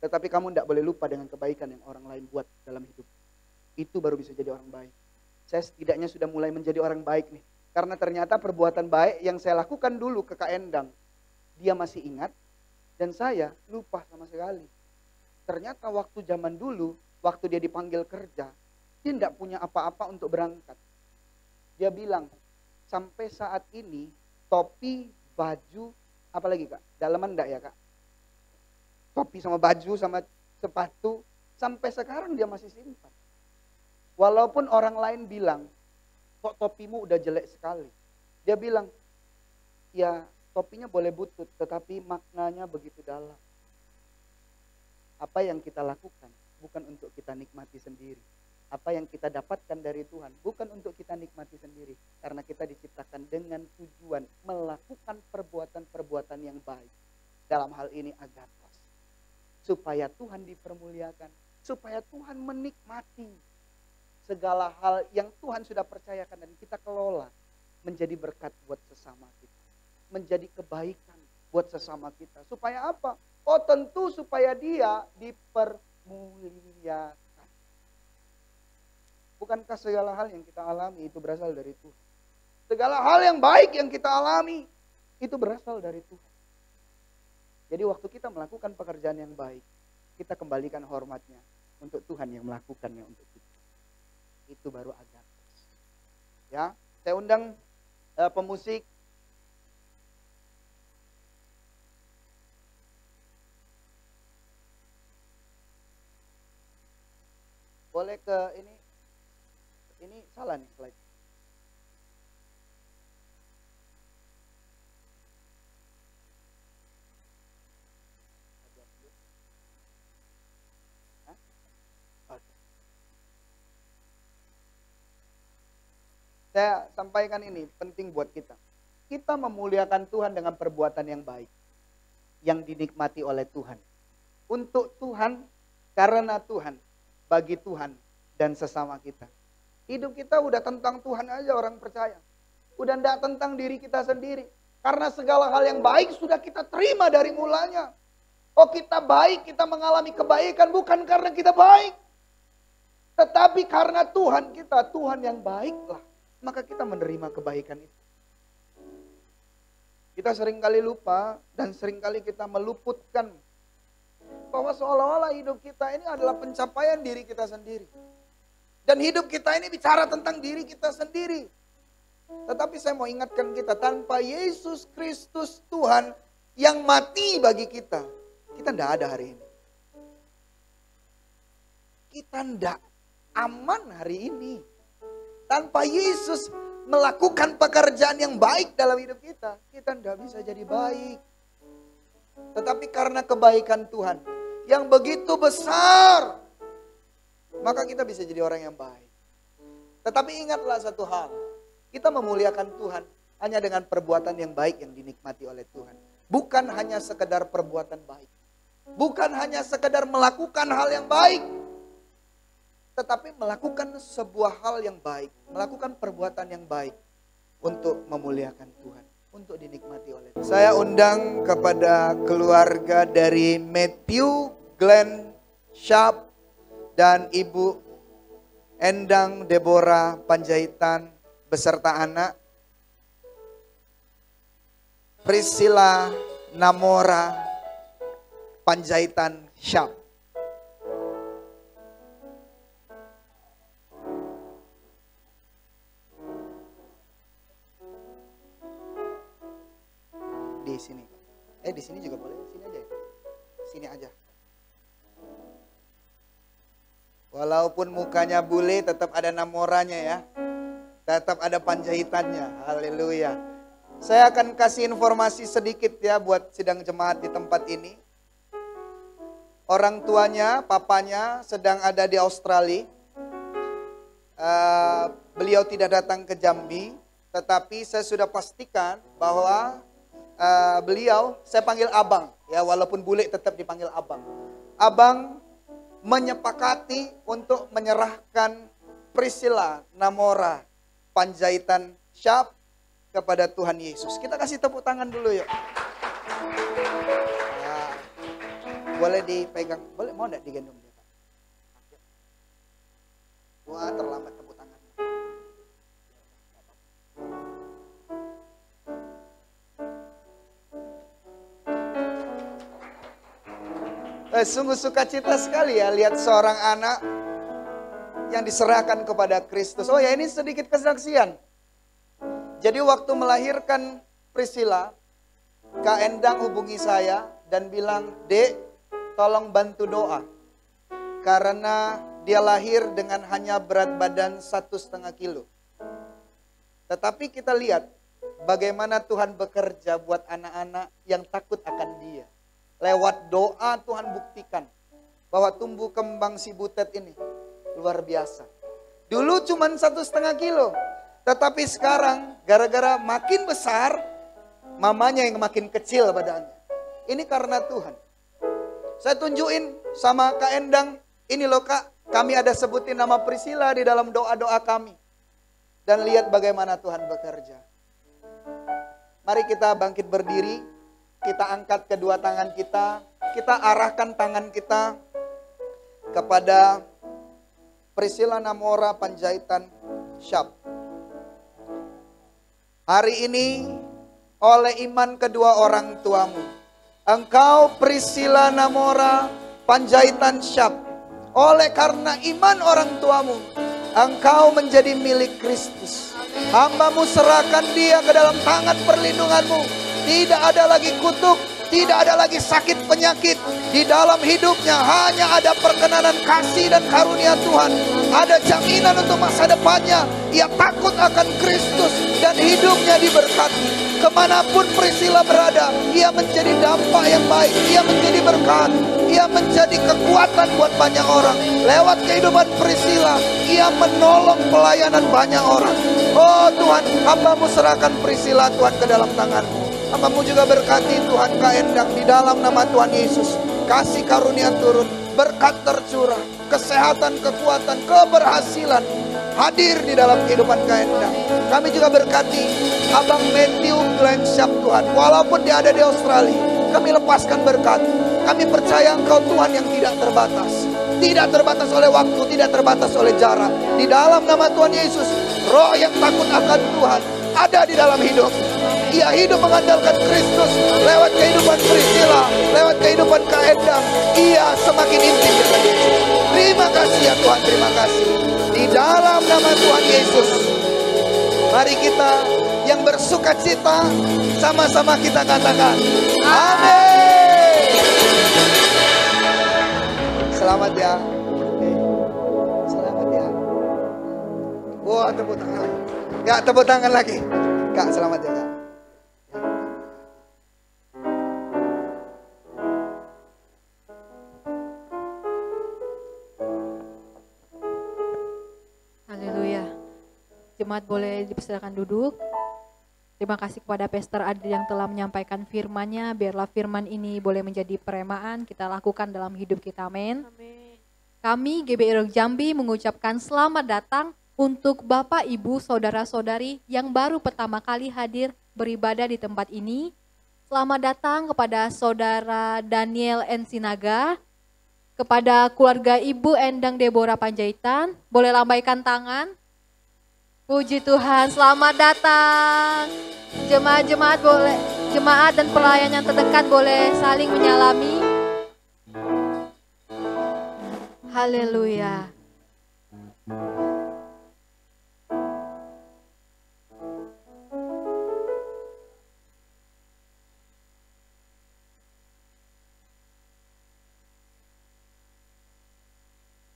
Tetapi kamu tidak boleh lupa dengan kebaikan yang orang lain buat dalam hidup. Itu baru bisa jadi orang baik. Saya setidaknya sudah mulai menjadi orang baik nih. Karena ternyata perbuatan baik yang saya lakukan dulu ke Kak Endang, dia masih ingat dan saya lupa sama sekali. Ternyata waktu zaman dulu, waktu dia dipanggil kerja, dia tidak punya apa-apa untuk berangkat. Dia bilang, sampai saat ini topi, baju, apalagi Kak? Dalaman enggak ya Kak? Topi sama baju sama sepatu, sampai sekarang dia masih simpan. Walaupun orang lain bilang, kok topimu udah jelek sekali. Dia bilang, ya topinya boleh butut, tetapi maknanya begitu dalam. Apa yang kita lakukan bukan untuk kita nikmati sendiri. Apa yang kita dapatkan dari Tuhan bukan untuk kita nikmati sendiri. Karena kita diciptakan dengan tujuan melakukan perbuatan-perbuatan yang baik. Dalam hal ini agathos. Supaya Tuhan dipermuliakan. Supaya Tuhan menikmati segala hal yang Tuhan sudah percayakan dan kita kelola. Menjadi berkat buat sesama kita. Menjadi kebaikan buat sesama kita. Supaya apa? Oh tentu supaya dia dipermuliakan. Bukankah segala hal yang kita alami itu berasal dari Tuhan? Segala hal yang baik yang kita alami itu berasal dari Tuhan. Jadi waktu kita melakukan pekerjaan yang baik, kita kembalikan hormatnya untuk Tuhan yang melakukannya untuk kita. Itu baru agathos. Ya, saya undang pemusik. Boleh ke ini salah nih slide. Saya sampaikan ini penting buat kita. Kita memuliakan Tuhan dengan perbuatan yang baik. Yang dinikmati oleh Tuhan. Untuk Tuhan, karena Tuhan, bagi Tuhan, dan sesama kita. Hidup kita udah tentang Tuhan aja orang percaya. Udah enggak tentang diri kita sendiri. Karena segala hal yang baik sudah kita terima dari mulanya. Oh kita baik, kita mengalami kebaikan bukan karena kita baik. Tetapi karena Tuhan kita, Tuhan yang baiklah. Maka kita menerima kebaikan itu. Kita seringkali lupa dan seringkali kita meluputkan. Bahwa seolah-olah hidup kita ini adalah pencapaian diri kita sendiri. Dan hidup kita ini bicara tentang diri kita sendiri. Tetapi saya mau ingatkan kita, tanpa Yesus Kristus Tuhan yang mati bagi kita, kita tidak ada hari ini. Kita tidak aman hari ini. Tanpa Yesus melakukan pekerjaan yang baik dalam hidup kita, kita tidak bisa jadi baik. Tetapi karena kebaikan Tuhan yang begitu besar, maka kita bisa jadi orang yang baik. Tetapi ingatlah satu hal, kita memuliakan Tuhan hanya dengan perbuatan yang baik yang dinikmati oleh Tuhan. Bukan hanya sekedar perbuatan baik. Bukan hanya sekedar melakukan hal yang baik. Tetapi melakukan sebuah hal yang baik. Melakukan perbuatan yang baik. Untuk memuliakan Tuhan. Untuk dinikmati oleh Tuhan. Saya undang kepada keluarga dari Matthew Glenn Sharp dan Ibu Endang Deborah Panjaitan beserta anak. Priscilla Namora Panjaitan Sharp. Di sini. Di sini juga boleh. Sini aja. Sini aja. Walaupun mukanya bule, tetap ada namoranya ya. Tetap ada panjaitannya. Haleluya. Saya akan kasih informasi sedikit ya buat sidang jemaat di tempat ini. Orang tuanya, papanya sedang ada di Australia. Beliau tidak datang ke Jambi. Tetapi saya sudah pastikan bahwa beliau, saya panggil abang. Ya, walaupun bule tetap dipanggil abang. Abang menyepakati untuk menyerahkan Priscilla Namora Panjaitan Sharp kepada Tuhan Yesus. Kita kasih tepuk tangan dulu yuk. Nah, boleh dipegang, boleh, mau enggak digendong dia? Wah, terlambat tepuk tangan. Sungguh sukacita sekali ya lihat seorang anak yang diserahkan kepada Kristus. Oh ya, ini sedikit kesaksian. Jadi waktu melahirkan Priscilla, Kak Endang hubungi saya dan bilang, "Dek, tolong bantu doa. Karena dia lahir dengan hanya berat badan 1,5 kilo." Tetapi kita lihat bagaimana Tuhan bekerja buat anak-anak yang takut akan dia. Lewat doa Tuhan buktikan bahwa tumbuh kembang si butet ini luar biasa. Dulu cuma 1,5 kilo. Tetapi sekarang gara-gara makin besar, mamanya yang makin kecil badannya. Ini karena Tuhan. Saya tunjukin sama Kak Endang, ini loh Kak, kami ada sebutin nama Priscilla di dalam doa-doa kami. Dan lihat bagaimana Tuhan bekerja. Mari kita bangkit berdiri. Kita angkat kedua tangan kita arahkan tangan kita kepada Priscilla Namora Panjaitan Sharp. Hari ini oleh iman kedua orang tuamu, engkau Priscilla Namora Panjaitan Sharp, oleh karena iman orang tuamu, engkau menjadi milik Kristus. Hamba-Mu serahkan dia ke dalam tangan perlindungan-Mu. Tidak ada lagi kutuk, tidak ada lagi sakit penyakit. Di dalam hidupnya hanya ada perkenanan kasih dan karunia Tuhan. Ada jaminan untuk masa depannya. Ia takut akan Kristus dan hidupnya diberkati. Kemanapun Priscilla berada, ia menjadi dampak yang baik. Ia menjadi berkat. Ia menjadi kekuatan buat banyak orang. Lewat kehidupan Priscilla, ia menolong pelayanan banyak orang. Oh Tuhan, hamba-Mu serahkan Priscilla Tuhan ke dalam tangan-Mu. Hamba-Mu juga berkati Tuhan Kak Endang di dalam nama Tuhan Yesus. Kasih karunia turun, berkat tercurah, kesehatan, kekuatan, keberhasilan hadir di dalam kehidupan Kak Endang. Kami juga berkati Abang Matthew Glenshap Tuhan. Walaupun dia ada di Australia, kami lepaskan berkat. Kami percaya Engkau Tuhan yang tidak terbatas. Tidak terbatas oleh waktu, tidak terbatas oleh jarak. Di dalam nama Tuhan Yesus, roh yang takut akan Tuhan ada di dalam hidup. Ia hidup mengandalkan Kristus lewat kehidupan Priscilla, lewat kehidupan Kak Endang. Ia semakin intim dengan Yesus. Terima kasih ya Tuhan, terima kasih. Di dalam nama Tuhan Yesus, mari kita yang bersuka cita sama-sama kita katakan amin. Selamat ya. Selamat ya. Wah, tepuk tangan lagi. Kak, tepuk tangan lagi. Kak, selamat ya Kak. Haleluya. Jemaat boleh dipersilakan duduk. Terima kasih kepada Pastor Adi yang telah menyampaikan firman-Nya. Biarlah firman ini boleh menjadi peremaan kita lakukan dalam hidup kita. Amin. Kami GBI Rock Jambi mengucapkan selamat datang untuk Bapak, Ibu, Saudara-saudari yang baru pertama kali hadir beribadah di tempat ini. Selamat datang kepada Saudara Daniel Ensinaga, kepada keluarga Ibu Endang Deborah Panjaitan. Boleh lambaikan tangan. Puji Tuhan, selamat datang. Jemaat-jemaat boleh, jemaat dan pelayan yang terdekat boleh saling menyalami. Haleluya.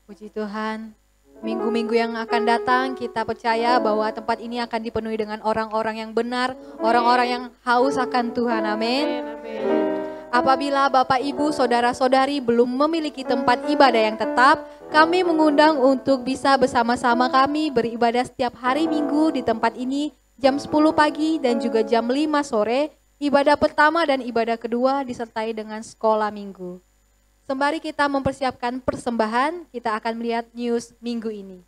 Puji Tuhan. Minggu-minggu yang akan datang kita percaya bahwa tempat ini akan dipenuhi dengan orang-orang yang benar, orang-orang yang haus akan Tuhan. Amin. Apabila Bapak, Ibu, Saudara-saudari belum memiliki tempat ibadah yang tetap, kami mengundang untuk bisa bersama-sama kami beribadah setiap hari Minggu di tempat ini jam 10 pagi dan juga jam 5 sore. Ibadah pertama dan ibadah kedua disertai dengan sekolah minggu. Sembari kita mempersiapkan persembahan, kita akan melihat news minggu ini.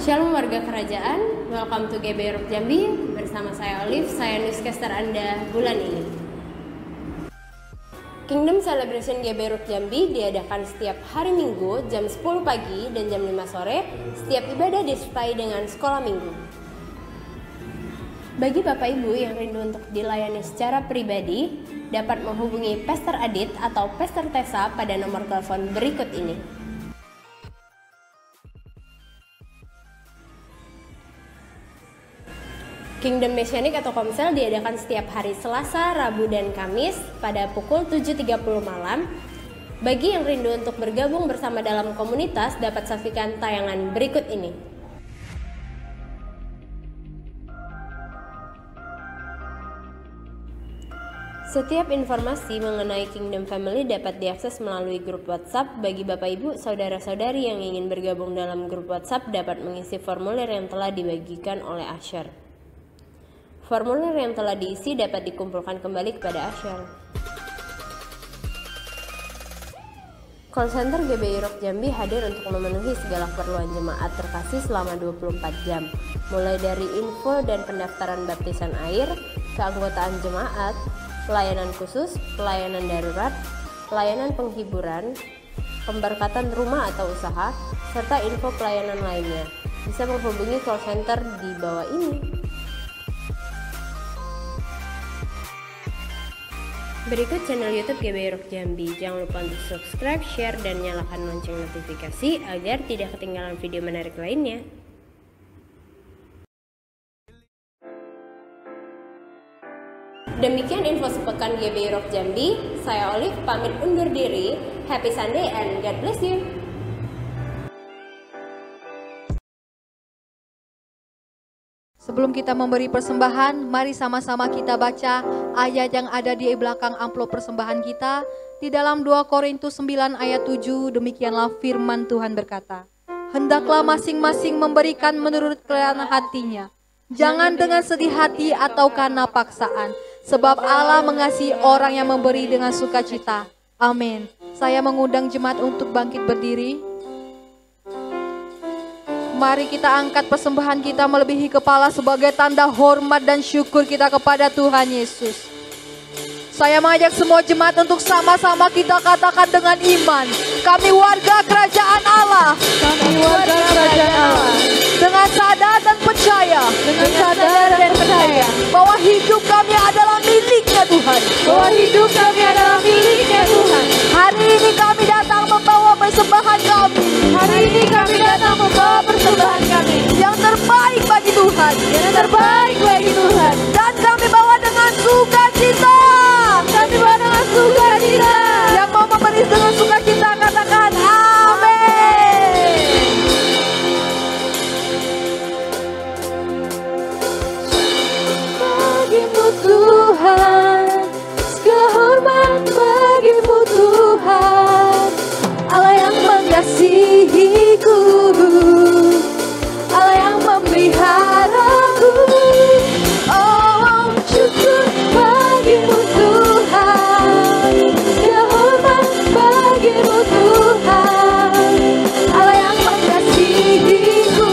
Shalom warga kerajaan, welcome to GBI Rock Jambi. Bersama saya Olive, saya newscaster Anda bulan ini. Kingdom Celebration GBI Rock Jambi diadakan setiap hari Minggu jam 10 pagi dan jam 5 sore. Setiap ibadah disertai dengan sekolah minggu. Bagi Bapak Ibu yang rindu untuk dilayani secara pribadi, dapat menghubungi Pastor Adit atau Pastor Tessa pada nomor telepon berikut ini. Kingdom Messianic atau Komsel diadakan setiap hari Selasa, Rabu, dan Kamis pada pukul 7.30 malam. Bagi yang rindu untuk bergabung bersama dalam komunitas, dapat saksikan tayangan berikut ini. Setiap informasi mengenai Kingdom Family dapat diakses melalui grup WhatsApp. Bagi Bapak Ibu, Saudara-saudari yang ingin bergabung dalam grup WhatsApp dapat mengisi formulir yang telah dibagikan oleh Asher. Formulir yang telah diisi dapat dikumpulkan kembali kepada Asher. Call Center GBI Rock Jambi hadir untuk memenuhi segala keperluan jemaat terkasih selama 24 jam. Mulai dari info dan pendaftaran baptisan air, keanggotaan jemaat, pelayanan khusus, pelayanan darurat, pelayanan penghiburan, pemberkatan rumah atau usaha, serta info pelayanan lainnya. Bisa menghubungi call center di bawah ini. Berikut channel YouTube GBI Rock Jambi. Jangan lupa untuk subscribe, share, dan nyalakan lonceng notifikasi agar tidak ketinggalan video menarik lainnya. Demikian info sepekan GBI Rock Jambi. Saya Olive pamit undur diri. Happy Sunday and God bless you. Sebelum kita memberi persembahan, mari sama-sama kita baca ayat yang ada di belakang amplop persembahan kita. Di dalam 2 Korintus 9 ayat 7, demikianlah firman Tuhan berkata, hendaklah masing-masing memberikan menurut kerelaan hatinya. Jangan dengan sedih hati atau karena paksaan, sebab Allah mengasihi orang yang memberi dengan sukacita. Amin. Saya mengundang jemaat untuk bangkit berdiri. Mari kita angkat persembahan kita melebihi kepala sebagai tanda hormat dan syukur kita kepada Tuhan Yesus. Saya mengajak semua jemaat untuk sama-sama kita katakan dengan iman, kami warga kerajaan Allah. Kami warga kerajaan Allah. Dengan sadar dan percaya, bahwa hidup kami adalah miliknya Tuhan. Bahwa hidup kami adalah miliknya Tuhan. Hari ini kami datang membawa persembahan kami. Hari ini kami datang membawa persembahan kami Yang terbaik bagi Tuhan. yang terbaik bagi Tuhan. Dan kami bawa dengan sukacita. Kami bawa dengan sukacita. Yang mau memberi dengan sukacita katakan amin. Bagimu Tuhan, segala hormat bagimu Tuhan, Allah yang mengasihiku, Allah yang memeliharaku. Oh, syukur bagimu Tuhan, segala hormat bagimu Tuhan, Allah yang mengasihiku,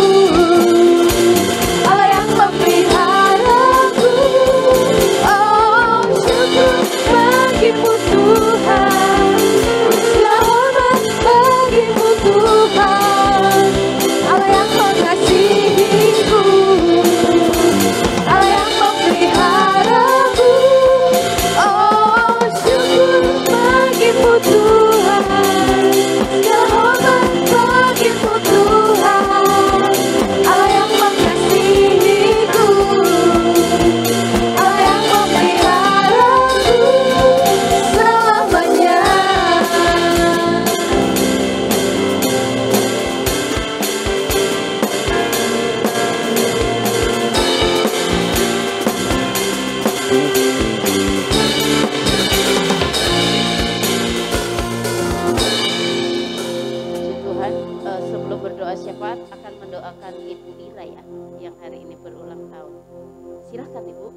Allah yang memeliharaku. Oh, syukur bagimu Tuhan, segala hormat bagimu Tuhan, Allah yang mengasihiku, Allah yang memeliharaku. Oh, syukur bagimu Tuhan, segala hormat bagimu Tuhan, Allah yang mengasihiku, Allah yang memeliharaku selamanya. Puji Tuhan, sebelum berdoa syafaat akan mendoakan Ibu Ira ya, yang hari ini berulang tahun. Silahkan Ibu.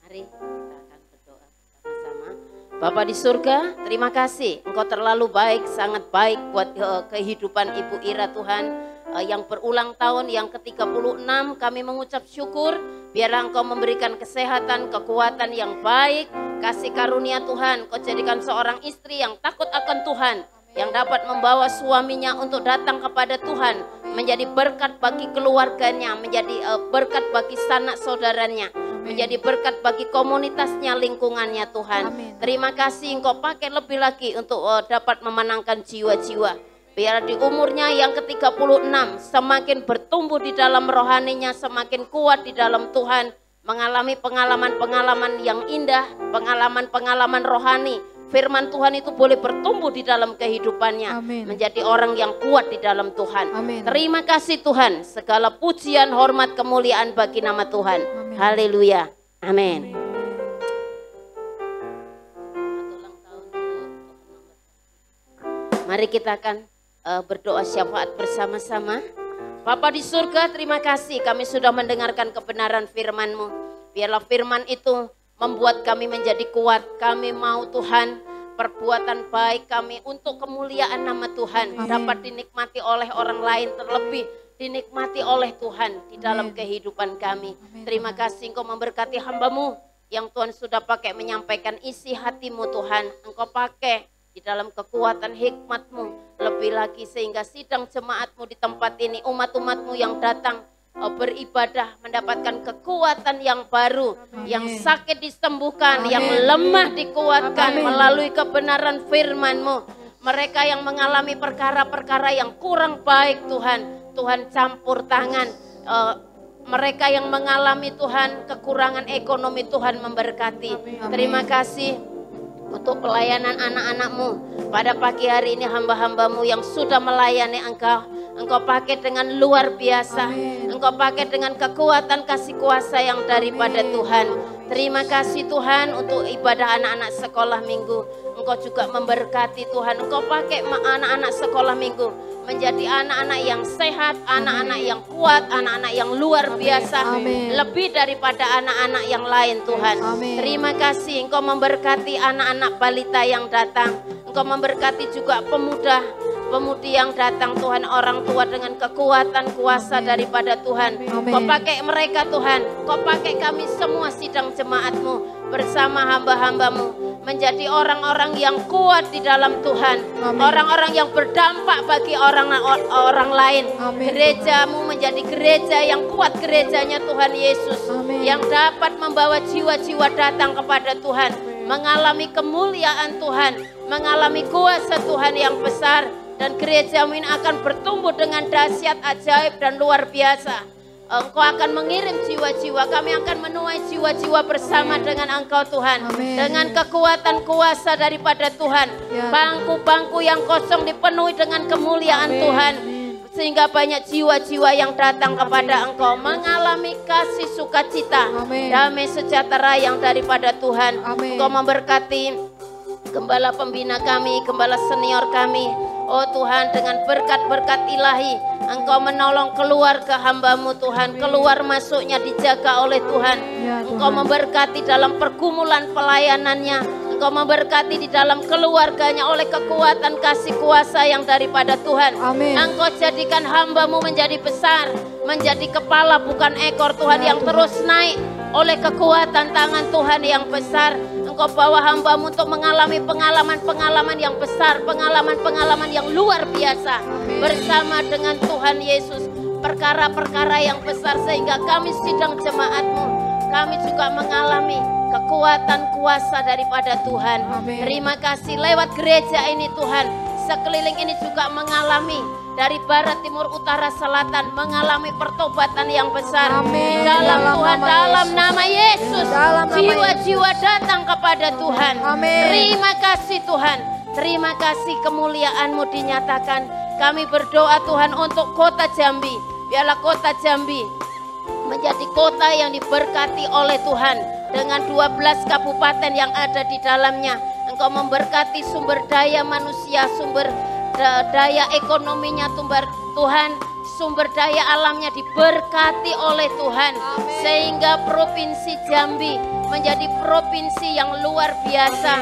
Mari kita akan berdoa bersama-sama. Bapa di surga, terima kasih. Engkau terlalu baik, sangat baik buat kehidupan Ibu Ira Tuhan. Yang berulang tahun yang ke-36 kami mengucap syukur. Biarlah Engkau memberikan kesehatan, kekuatan yang baik. Kasih karunia Tuhan, Kau jadikan seorang istri yang takut akan Tuhan. Yang dapat membawa suaminya untuk datang kepada Tuhan. Menjadi berkat bagi keluarganya, menjadi berkat bagi sanak saudaranya. Menjadi berkat bagi komunitasnya, lingkungannya Tuhan. Amin. Terima kasih Engkau pakai lebih lagi untuk dapat memenangkan jiwa-jiwa. Biar di umurnya yang ke-36 semakin bertumbuh di dalam rohaninya, semakin kuat di dalam Tuhan. Mengalami pengalaman-pengalaman yang indah, pengalaman-pengalaman rohani. Firman Tuhan itu boleh bertumbuh di dalam kehidupannya. Amin. Menjadi orang yang kuat di dalam Tuhan. Amin. Terima kasih Tuhan. Segala pujian, hormat, kemuliaan bagi nama Tuhan. Amin. Haleluya. Amin. Mari kita akan berdoa syafaat bersama-sama. Bapa di surga, terima kasih kami sudah mendengarkan kebenaran firman-Mu. Biarlah firman itu membuat kami menjadi kuat. Kami mau Tuhan perbuatan baik kami untuk kemuliaan nama Tuhan. Amin. Dapat dinikmati oleh orang lain, terlebih dinikmati oleh Tuhan di dalam kehidupan kami. Amin. Terima kasih Engkau memberkati hamba-Mu yang Tuhan sudah pakai menyampaikan isi hati-Mu Tuhan. Engkau pakai di dalam kekuatan hikmat-Mu lebih lagi sehingga sidang jemaat-Mu di tempat ini, umat-umat-Mu yang datang beribadah mendapatkan kekuatan yang baru. Amin. Yang sakit disembuhkan, Amin. yang lemah dikuatkan Amin. melalui kebenaran firman-Mu. Mereka yang mengalami perkara-perkara yang kurang baik Tuhan, Tuhan campur tangan. Mereka yang mengalami Tuhan kekurangan ekonomi, Tuhan memberkati. Terima kasih untuk pelayanan anak-anak-Mu. Pada pagi hari ini hamba-hamba-Mu yang sudah melayani Engkau pakai dengan luar biasa. Engkau pakai dengan kekuatan kasih kuasa yang daripada Tuhan. Terima kasih Tuhan untuk ibadah anak-anak sekolah minggu. Engkau juga memberkati Tuhan. Engkau pakai anak-anak sekolah minggu menjadi anak-anak yang sehat, anak-anak yang kuat, anak-anak yang luar biasa. Lebih daripada anak-anak yang lain Tuhan. Terima kasih Engkau memberkati anak-anak balita yang datang. Engkau memberkati juga pemudi yang datang Tuhan, orang tua dengan kekuatan kuasa daripada Tuhan. Kau pakai mereka Tuhan, Kau pakai kami semua sidang jemaat-Mu bersama hamba-hamba-Mu menjadi orang-orang yang kuat di dalam Tuhan, orang-orang yang berdampak bagi orang lain. Gereja-Mu menjadi gereja yang kuat, gerejanya Tuhan Yesus, yang dapat membawa jiwa-jiwa datang kepada Tuhan, mengalami kemuliaan Tuhan, mengalami kuasa Tuhan yang besar. Dan gereja-Mu ini akan bertumbuh dengan dahsyat, ajaib dan luar biasa. Engkau akan mengirim jiwa-jiwa, kami akan menuai jiwa-jiwa bersama dengan Engkau Tuhan. Dengan kekuatan kuasa daripada Tuhan. Bangku-bangku yang kosong dipenuhi dengan kemuliaan Tuhan. Sehingga banyak jiwa-jiwa yang datang kepada Engkau mengalami kasih sukacita, damai sejahtera yang daripada Tuhan. Engkau memberkati gembala pembina kami, gembala senior kami. Oh Tuhan, dengan berkat-berkat ilahi Engkau menolong keluarga hamba-Mu Tuhan. Keluar masuknya dijaga oleh Tuhan. Engkau memberkati dalam pergumulan pelayanannya. Engkau memberkati di dalam keluarganya oleh kekuatan kasih kuasa yang daripada Tuhan. Engkau jadikan hamba-Mu menjadi besar, menjadi kepala bukan ekor Tuhan, yang terus naik oleh kekuatan tangan Tuhan yang besar. Engkau bawa hamba-Mu untuk mengalami pengalaman-pengalaman yang besar, pengalaman-pengalaman yang luar biasa bersama dengan Tuhan Yesus. Perkara-perkara yang besar sehingga kami sidang jemaat-Mu, kami juga mengalami kekuatan kuasa daripada Tuhan. Terima kasih lewat gereja ini Tuhan, sekeliling ini juga mengalami dari barat, timur, utara, selatan mengalami pertobatan yang besar. Di dalam Tuhan, dalam nama Yesus, jiwa-jiwa datang kepada Tuhan. Terima kasih Tuhan, terima kasih kemuliaan-Mu dinyatakan. Kami berdoa Tuhan untuk kota Jambi, biarlah kota Jambi menjadi kota yang diberkati oleh Tuhan dengan 12 kabupaten yang ada di dalamnya. Engkau memberkati sumber daya manusia, sumber daya ekonominya Tuhan, sumber daya alamnya diberkati oleh Tuhan. Sehingga provinsi Jambi menjadi provinsi yang luar biasa.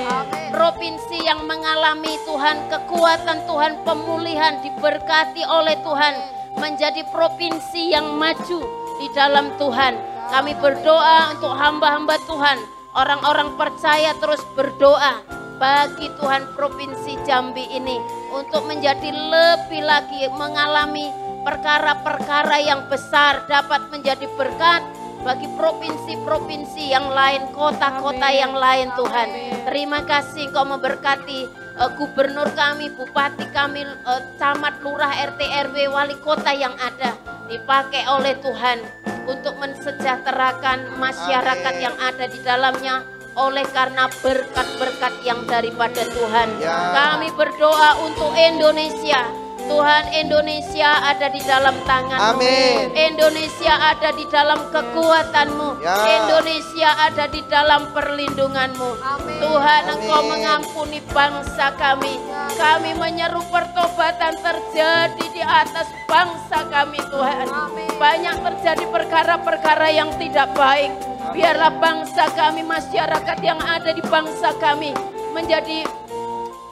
Provinsi yang mengalami Tuhan kekuatan Tuhan, pemulihan diberkati oleh Tuhan. Menjadi provinsi yang maju di dalam Tuhan. Kami berdoa untuk hamba-hamba Tuhan, orang-orang percaya terus berdoa bagi Tuhan provinsi Jambi ini untuk menjadi lebih lagi mengalami perkara-perkara yang besar, dapat menjadi berkat bagi provinsi-provinsi yang lain, kota-kota yang lain Tuhan. Terima kasih Engkau memberkati gubernur kami, bupati kami, camat, lurah, RT, RW, wali kota yang ada, dipakai oleh Tuhan untuk mensejahterakan masyarakat yang ada di dalamnya oleh karena berkat-berkat yang daripada Tuhan. Kami berdoa untuk Indonesia. Tuhan, Indonesia ada di dalam tangan-Mu. Indonesia ada di dalam kekuatan-Mu. Indonesia ada di dalam perlindungan-Mu. Tuhan, Engkau mengampuni bangsa kami. Kami menyeru pertobatan terjadi di atas bangsa kami Tuhan. Banyak terjadi perkara-perkara yang tidak baik. Biarlah bangsa kami, masyarakat yang ada di bangsa kami menjadi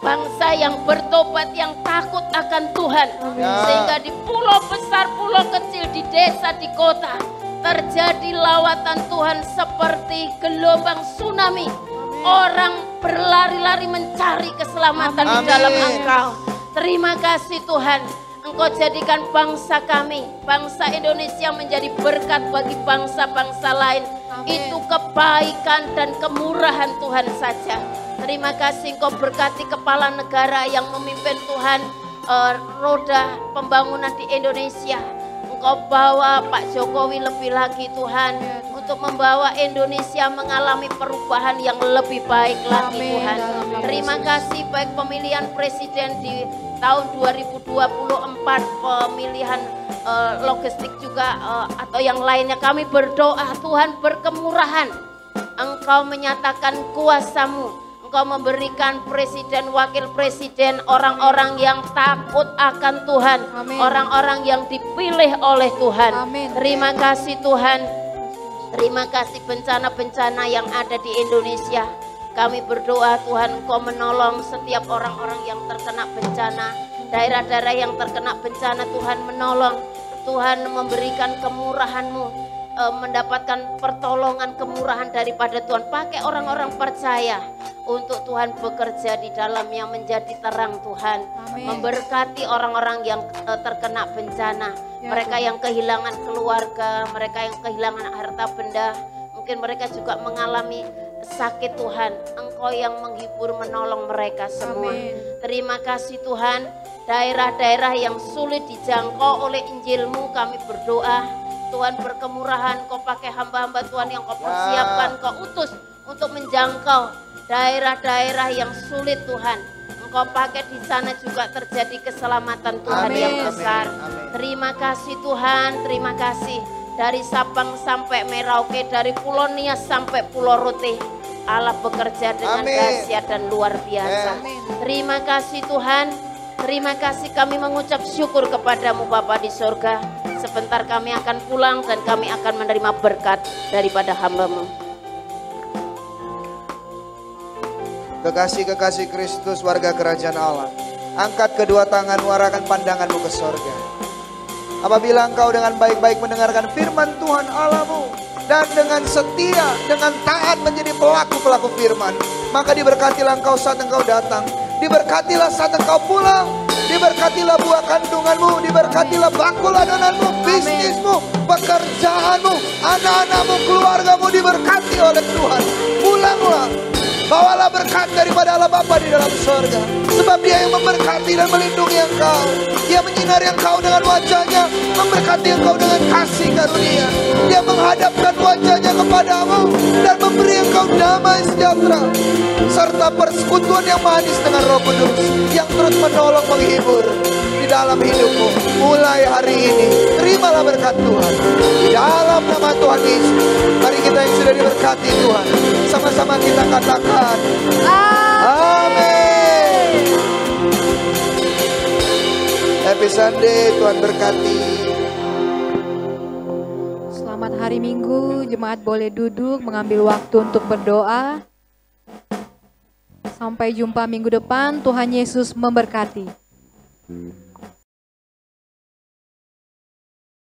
bangsa yang bertobat, yang takut akan Tuhan. Sehingga di pulau besar, pulau kecil, di desa, di kota terjadi lawatan Tuhan seperti gelombang tsunami. Orang berlari-lari mencari keselamatan di dalam Engkau. Terima kasih Tuhan. Engkau jadikan bangsa kami, bangsa Indonesia menjadi berkat bagi bangsa-bangsa lain. Itu kebaikan dan kemurahan Tuhan saja. Terima kasih Engkau berkati kepala negara yang memimpin Tuhan. roda pembangunan di Indonesia. Engkau bawa Pak Jokowi lebih lagi Tuhan, untuk membawa Indonesia mengalami perubahan yang lebih baik lagi Tuhan. Terima kasih baik pemilihan presiden di tahun 2024, pemilihan logistik juga atau yang lainnya. Kami berdoa Tuhan berkemurahan, Engkau menyatakan kuasa-Mu. Engkau memberikan presiden, wakil presiden, orang-orang yang takut akan Tuhan. Orang-orang yang dipilih oleh Tuhan. Terima kasih Tuhan. Terima kasih bencana-bencana yang ada di Indonesia. Kami berdoa Tuhan Engkau menolong setiap orang-orang yang terkena bencana. Daerah-daerah yang terkena bencana Tuhan menolong. Tuhan memberikan kemurahan-Mu. Mendapatkan pertolongan kemurahan daripada Tuhan. Pakai orang-orang percaya untuk Tuhan bekerja di dalamnya menjadi terang Tuhan. Memberkati orang-orang yang terkena bencana. Mereka yang kehilangan keluarga, mereka yang kehilangan harta benda. Mungkin mereka juga mengalami sakit Tuhan. Engkau yang menghibur, menolong mereka semua. Terima kasih Tuhan. Daerah-daerah yang sulit dijangkau oleh Injil-Mu kami berdoa. Tuhan berkemurahan, Kau pakai hamba-hamba Tuhan yang Kau persiapkan, Kau utus untuk menjangkau daerah-daerah yang sulit Tuhan. Engkau pakai di sana juga terjadi keselamatan Tuhan yang besar. Terima kasih Tuhan, terima kasih. Dari Sabang sampai Merauke, dari Pulau Nias sampai Pulau Rote, Allah bekerja dengan dahsyat dan luar biasa. Terima kasih Tuhan, terima kasih, kami mengucap syukur kepadamu Bapa di surga. Sebentar kami akan pulang dan kami akan menerima berkat daripada hamba-Mu. Kekasih-kekasih Kristus, warga kerajaan Allah, angkat kedua tangan, arahkan pandanganmu ke sorga. Apabila engkau dengan baik-baik mendengarkan firman Tuhan Allahmu dan dengan setia, dengan taat menjadi pelaku-pelaku firman, maka diberkatilah engkau saat engkau datang, diberkatilah saat engkau pulang, diberkatilah buah kandunganmu, diberkatilah bakul adonanmu, bisnismu, pekerjaanmu, anak-anakmu, keluargamu diberkati oleh Tuhan. Pulanglah, bawalah berkat daripada Allah Bapa di dalam surga. Sebab Dia yang memberkati dan melindungi engkau. Dia menyinari engkau dengan wajahnya, memberkati engkau dengan kasih karunia. Dia menghadapkan wajahnya kepadamu dan memberi engkau damai sejahtera, serta persekutuan yang manis dengan Roh Kudus yang terus menolong menghibur di dalam hidupmu. Mulai hari ini terimalah berkat Tuhan di dalam nama Tuhan Yesus. Mari kita yang sudah diberkati Tuhan, sama-sama kita katakan amin. Happy Sunday, Tuhan berkati. Selamat hari Minggu, jemaat boleh duduk mengambil waktu untuk berdoa. Sampai jumpa minggu depan, Tuhan Yesus memberkati.